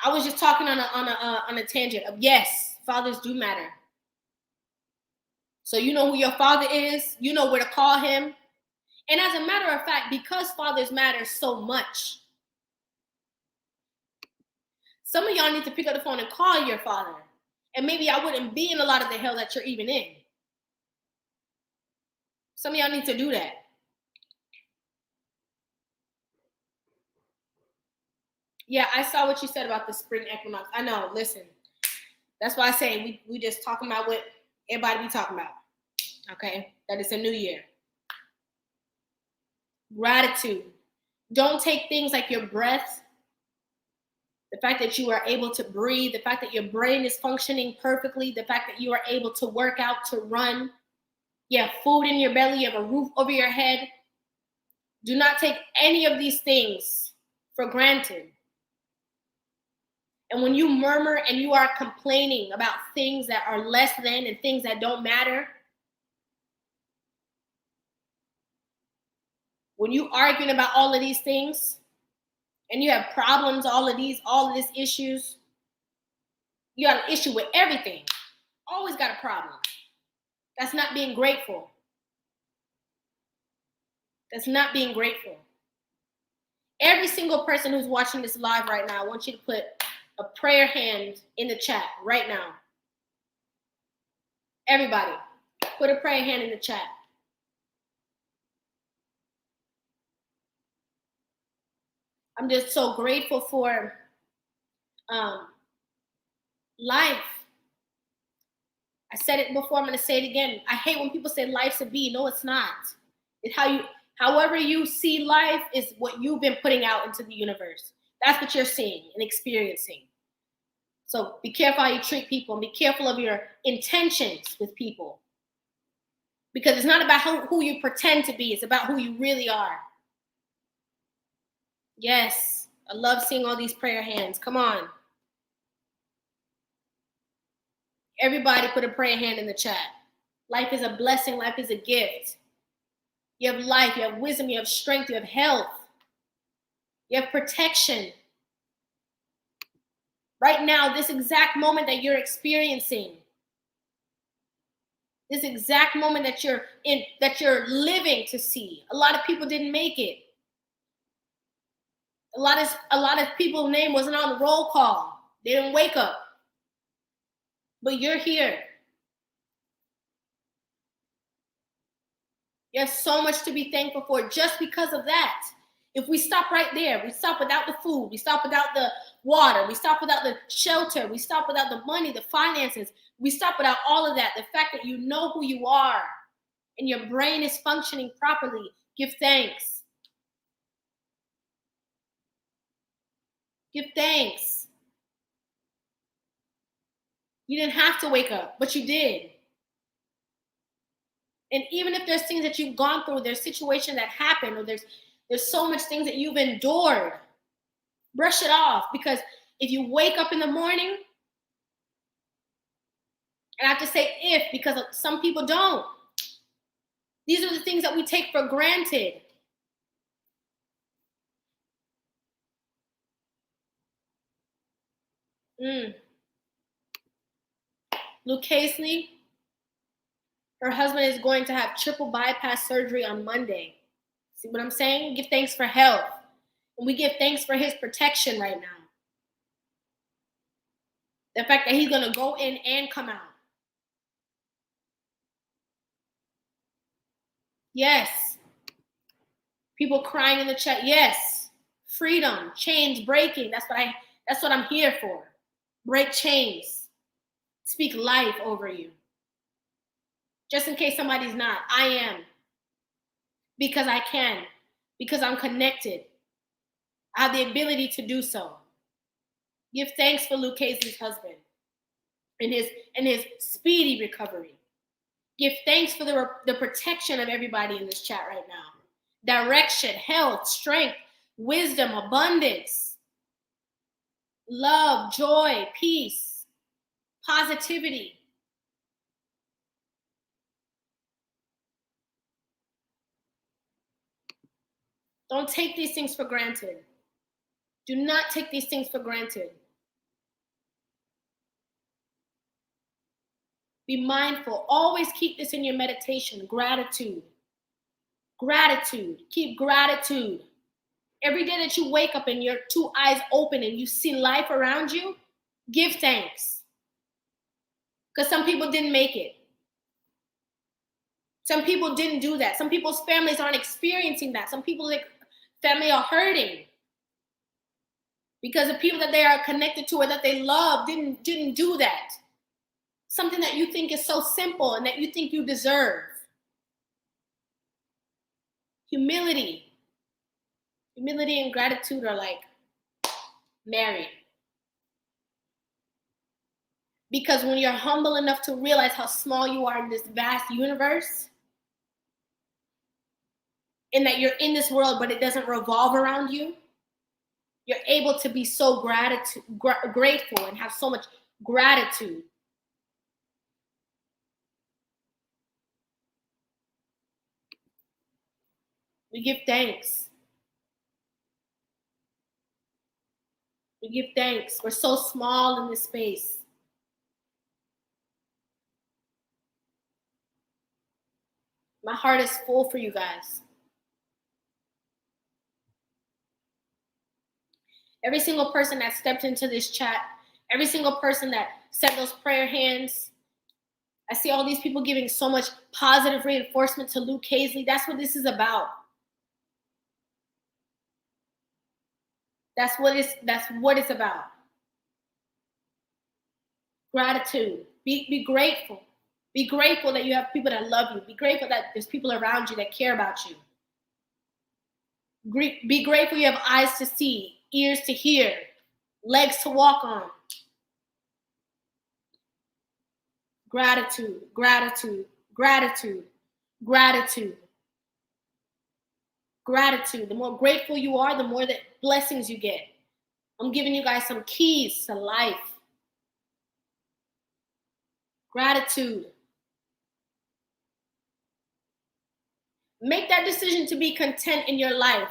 I was just talking on a tangent of yes, fathers do matter. So you know who your father is. You know where to call him. And as a matter of fact, because fathers matter so much, some of y'all need to pick up the phone and call your father. And maybe I wouldn't be in a lot of the hell that you're even in. Some of y'all need to do that. Yeah, I saw what you said about the spring equinox. I know, listen. That's why I say we just talking about what everybody be talking about. Okay? That it's a new year. Gratitude. Don't take things like your breath, the fact that you are able to breathe, the fact that your brain is functioning perfectly, the fact that you are able to work out, to run. You have food in your belly, you have a roof over your head. Do not take any of these things for granted. And when you murmur and you are complaining about things that are less than and things that don't matter, when you arguing about all of these things and you have problems, all of these issues, you got an issue with everything. Always got a problem. That's not being grateful. That's not being grateful. Every single person who's watching this live right now, I want you to put a prayer hand in the chat right now. Everybody, put a prayer hand in the chat. I'm just so grateful for life. I said it before, I'm going to say it again. I hate when people say life's a bee. No, it's not. It's however you see life is what you've been putting out into the universe. That's what you're seeing and experiencing. So be careful how you treat people and be careful of your intentions with people. Because it's not about who you pretend to be. It's about who you really are. Yes, I love seeing all these prayer hands. Come on. Everybody put a prayer hand in the chat. Life is a blessing. Life is a gift. You have life. You have wisdom. You have strength. You have health. You have protection. Right now, this exact moment that you're experiencing, this exact moment that you're in, that you're living to see. A lot of people didn't make it. A lot of people's name wasn't on the roll call. They didn't wake up. But you're here. You have so much to be thankful for just because of that. If we stop right there, we stop without the food, we stop without the water, we stop without the shelter, we stop without the money, the finances, we stop without all of that. The fact that you know who you are and your brain is functioning properly, give thanks. Give thanks. You didn't have to wake up, but you did. And even if there's things that you've gone through, there's situations that happen, or there's so much things that you've endured, brush it off. Because if you wake up in the morning, and I have to say if, because some people don't. These are the things that we take for granted. Luke Casely, her husband is going to have triple bypass surgery on Monday. See what I'm saying? Give thanks for health. And we give thanks for his protection right now. The fact that he's going to go in and come out. Yes. People crying in the chat. Yes. Freedom, chains breaking. That's what I'm here for. Break chains. Speak life over you. Just in case somebody's not, I am. Because I can. Because I'm connected. I have the ability to do so. Give thanks for Luke Casey's husband and his speedy recovery. Give thanks for the protection of everybody in this chat right now. Direction, health, strength, wisdom, abundance, love, joy, peace, positivity. Don't take these things for granted. Do not take these things for granted. Be mindful. Always keep this in your meditation. Gratitude. Gratitude. Keep gratitude. Every day that you wake up and your two eyes open and you see life around you, give thanks. Because some people didn't make it. Some people didn't do that. Some people's families aren't experiencing that. Some people's family are hurting because the people that they are connected to or that they love didn't do that. Something that you think is so simple and that you think you deserve. Humility. Humility and gratitude are like married. Because when you're humble enough to realize how small you are in this vast universe, and that you're in this world but it doesn't revolve around you, you're able to be so grateful and have so much gratitude. We give thanks. We give thanks. We're so small in this space. My heart is full for you guys. Every single person that stepped into this chat, every single person that sent those prayer hands, I see all these people giving so much positive reinforcement to Luke Casey. That's what this is about. That's what it's about. Gratitude. Be grateful. Be grateful that you have people that love you. Be grateful that there's people around you that care about you. Be grateful you have eyes to see, ears to hear, legs to walk on. Gratitude, gratitude, gratitude, gratitude. Gratitude. The more grateful you are, the more that blessings you get. I'm giving you guys some keys to life. Gratitude. Make that decision to be content in your life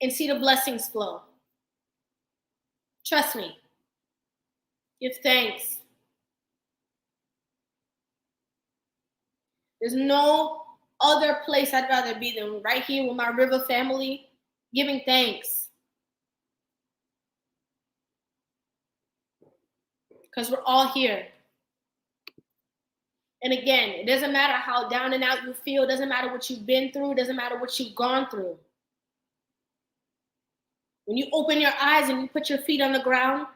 and see the blessings flow. Trust me. Give thanks. There's no other place I'd rather be than right here with my Rivah family, giving thanks. Because we're all here. And again, it doesn't matter how down and out you feel. It doesn't matter what you've been through. It doesn't matter what you've gone through. When you open your eyes and you put your feet on the ground,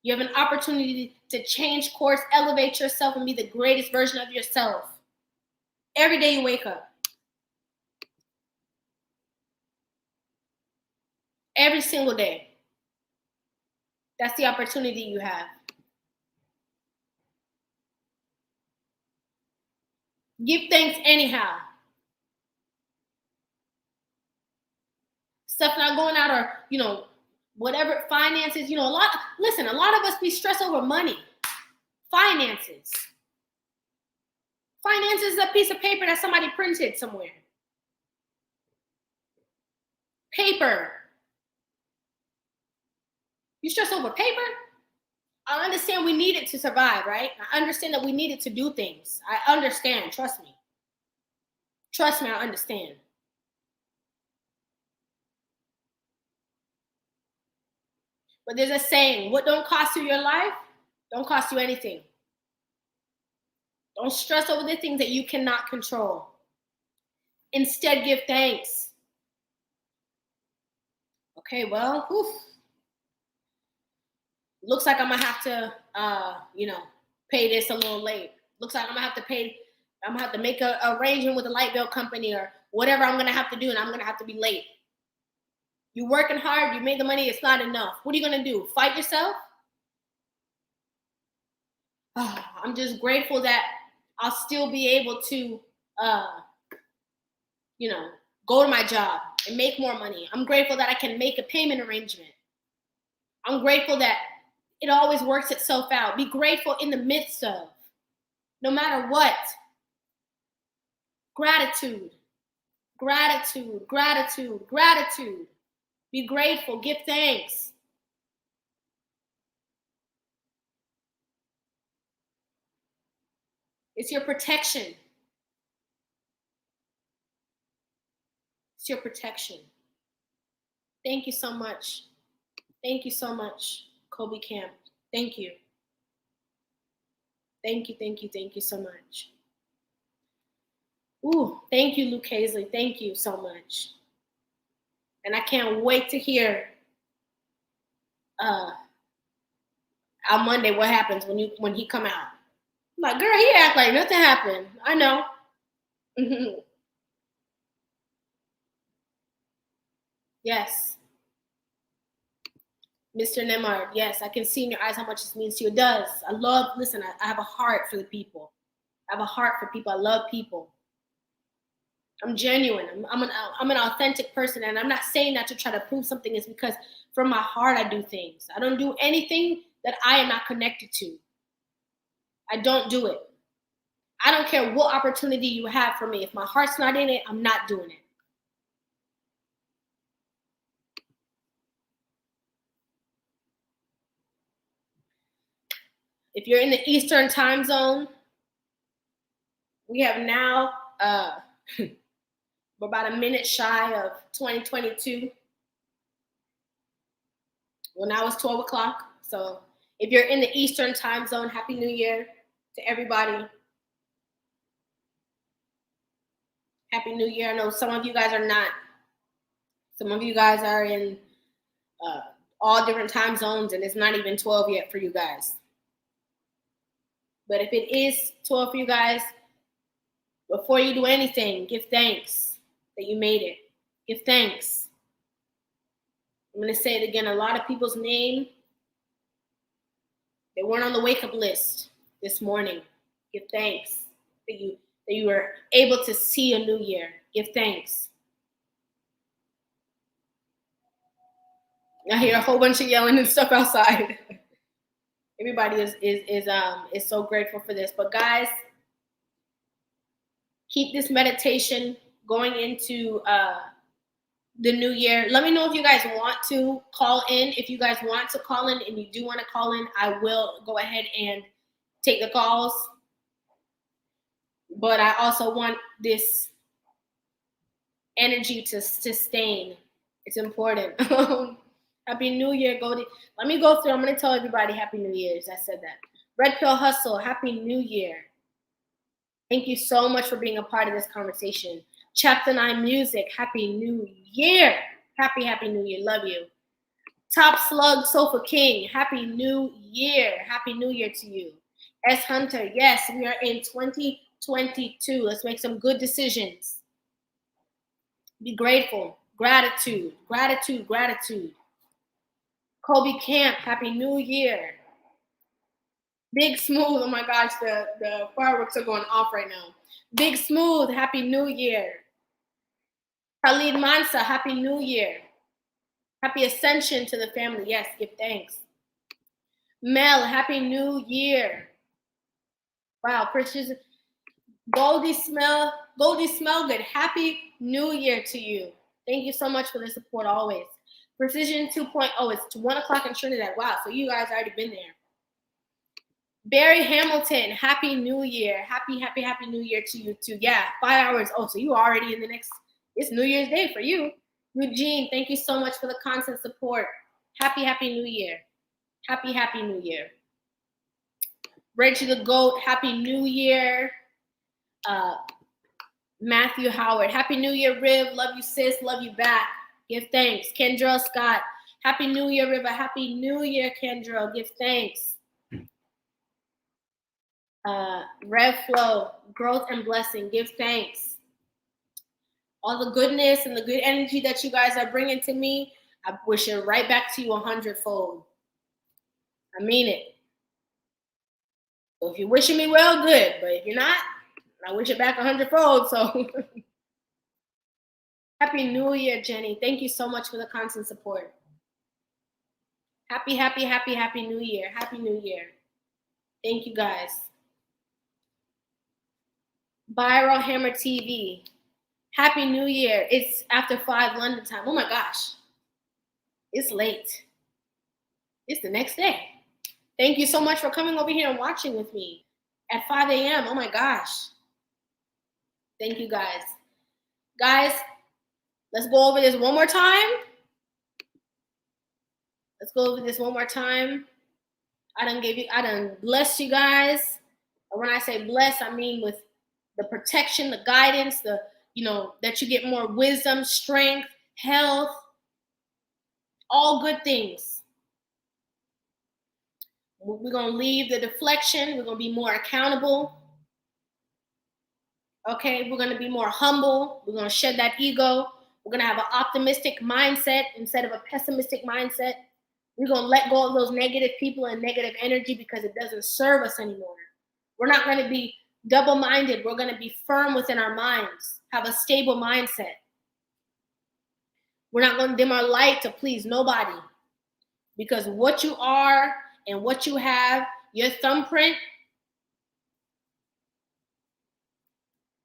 you have an opportunity to change course, elevate yourself, and be the greatest version of yourself. Every day you wake up. Every single day. That's the opportunity you have. Give thanks anyhow. Stuff not going out or, whatever, finances, a lot of us be stressed over money. Finances. Finances is a piece of paper that somebody printed somewhere. Paper. You stress over paper? I understand we need it to survive, right? I understand that we need it to do things. I understand. Trust me. Trust me, I understand. But there's a saying, what don't cost you your life, don't cost you anything. Don't stress over the things that you cannot control. Instead, give thanks. Okay, well, looks like I'm gonna have to, pay this a little late. Looks like I'm gonna have to make a arrangement with a light bill company or whatever I'm gonna have to do, and I'm gonna have to be late. You're working hard, you made the money, it's not enough. What are you gonna do? Fight yourself? I'm just grateful that I'll still be able to, go to my job and make more money. I'm grateful that I can make a payment arrangement. I'm grateful that it always works itself out. Be grateful in the midst of, no matter what. Gratitude, gratitude, gratitude, gratitude. Be grateful, give thanks. It's your protection. It's your protection. Thank you so much. Thank you so much, Kobe Camp. Thank you. Thank you, thank you, thank you so much. Ooh, thank you, Luke Hazley. Thank you so much. And I can't wait to hear on Monday what happens when he come out. I'm like, girl, he act like nothing happened. I know. Yes. Mr. Nemard, yes, I can see in your eyes how much this means to you. It does. I have a heart for the people. I have a heart for people. I love people. I'm genuine. I'm an authentic person, and I'm not saying that to try to prove something. It's because from my heart I do things. I don't do anything that I am not connected to. I don't do it. I don't care what opportunity you have for me. If my heart's not in it, I'm not doing it. If you're in the Eastern time zone, we have now we're about a minute shy of 2022. Well, now it's 12 o'clock. So if you're in the Eastern time zone, Happy New Year to everybody. Happy New Year. I know some of you guys are not. Some of you guys are in all different time zones, and it's not even 12 yet for you guys. But if it is 12 for you guys, before you do anything, give thanks that you made it. Give thanks. I'm going to say it again. A lot of people's name, they weren't on the wake-up list this morning. Give thanks that you were able to see a new year. Give thanks. I hear a whole bunch of yelling and stuff outside. Everybody is so grateful for this. But guys, keep this meditation going into the new year. Let me know if you guys want to call in. If you guys want to call in and you do want to call in, I will go ahead and take the calls. But I also want this energy to sustain. It's important. Happy New Year, Goldie. Let me go through. I'm going to tell everybody Happy New Year's. I said that. Red Pill Hustle, Happy New Year. Thank you so much for being a part of this conversation. Chapter 9 Music, Happy New Year. Happy New Year. Love you. Top Slug Sofa King, Happy New Year. Happy New Year to you. S. Hunter, yes, we are in 2022. Let's make some good decisions. Be grateful. Gratitude, gratitude, gratitude. Kobe Camp, Happy New Year. Big Smooth, oh my gosh, the fireworks are going off right now. Big Smooth, Happy New Year. Khalid Mansa, Happy New Year. Happy Ascension to the family. Yes, give thanks. Mel, Happy New Year. Wow, Precious. Goldie Smell Good. Happy New Year to you. Thank you so much for the support always. Precision 2.0, it's 1 o'clock in Trinidad. Wow, so you guys already been there. Barry Hamilton, Happy New Year. Happy New Year to you too. Yeah, 5 hours. Oh, so you already in the next, it's New Year's Day for you. Eugene, thank you so much for the constant support. Happy New Year. Happy New Year. Reggie the Goat, Happy New Year. Matthew Howard, Happy New Year, Riv. Love you, sis. Love you back. Give thanks. Kendra Scott, Happy New Year, Riva. Happy New Year, Kendra. Give thanks. Rev Flow, growth and blessing. Give thanks. All the goodness and the good energy that you guys are bringing to me, I wish it right back to you 100-fold. I mean it. So if you're wishing me well, good. But if you're not, I wish it back 100-fold. So Happy New Year, Jenny. Thank you so much for the constant support. Happy New Year. Happy New Year. Thank you, guys. Viral Hammer TV. Happy New Year. It's after 5 London time. Oh my gosh. It's late. It's the next day. Thank you so much for coming over here and watching with me at 5 a.m. Oh my gosh. Thank you, guys. Guys, let's go over this one more time. Let's go over this one more time. I done bless you guys. And when I say bless, I mean with the protection, the guidance, that you get more wisdom, strength, health, all good things. We're going to leave the deflection. We're going to be more accountable. Okay, we're going to be more humble. We're going to shed that ego. We're going to have an optimistic mindset instead of a pessimistic mindset. We're going to let go of those negative people and negative energy because it doesn't serve us anymore. We're not going to be double-minded. We're going to be firm within our minds, have a stable mindset. We're not going to dim our light to please nobody because what you are and what you have, your thumbprint,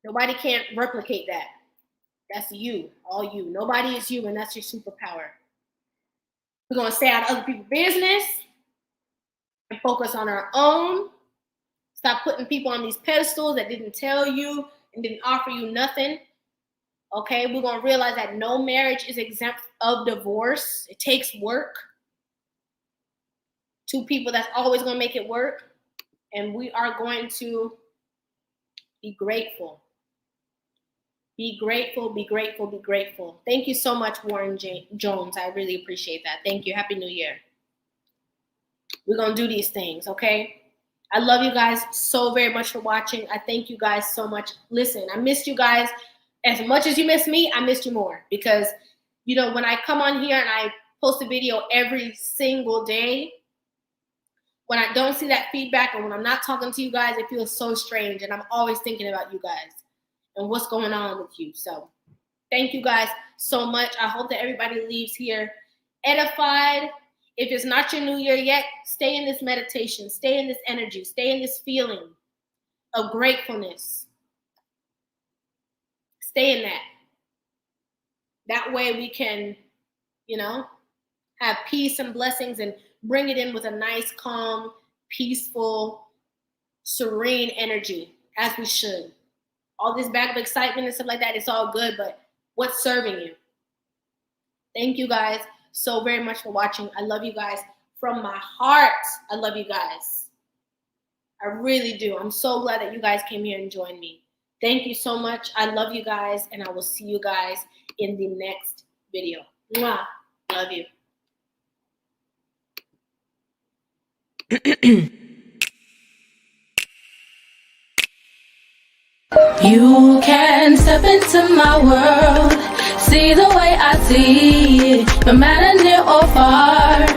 nobody can't replicate that. That's you, all you. Nobody is you, and that's your superpower. We're going to stay out of other people's business and focus on our own. Stop putting people on these pedestals that didn't tell you and didn't offer you nothing. Okay, we're going to realize that no marriage is exempt of divorce. It takes work. 2 people that's always going to make it work. And we are going to be grateful. Be grateful, be grateful, be grateful. Thank you so much, Warren Jones. I really appreciate that. Thank you. Happy New Year. We're going to do these things, okay? I love you guys so very much for watching. I thank you guys so much. Listen, I missed you guys. As much as you missed me, I missed you more. Because, when I come on here and I post a video every single day, when I don't see that feedback and when I'm not talking to you guys, it feels so strange. And I'm always thinking about you guys and what's going on with you. So thank you guys so much. I hope that everybody leaves here edified. If it's not your new year yet, stay in this meditation, stay in this energy, stay in this feeling of gratefulness. Stay in that. That way we can, have peace and blessings and bring it in with a nice, calm, peaceful, serene energy, as we should. All this bag of excitement and stuff like that, it's all good, but what's serving you? Thank you guys so very much for watching. I love you guys from my heart. I love you guys. I really do. I'm so glad that you guys came here and joined me. Thank you so much. I love you guys, and I will see you guys in the next video. Mwah. Love you. You can step into my world, see the way I see it, no matter near or far.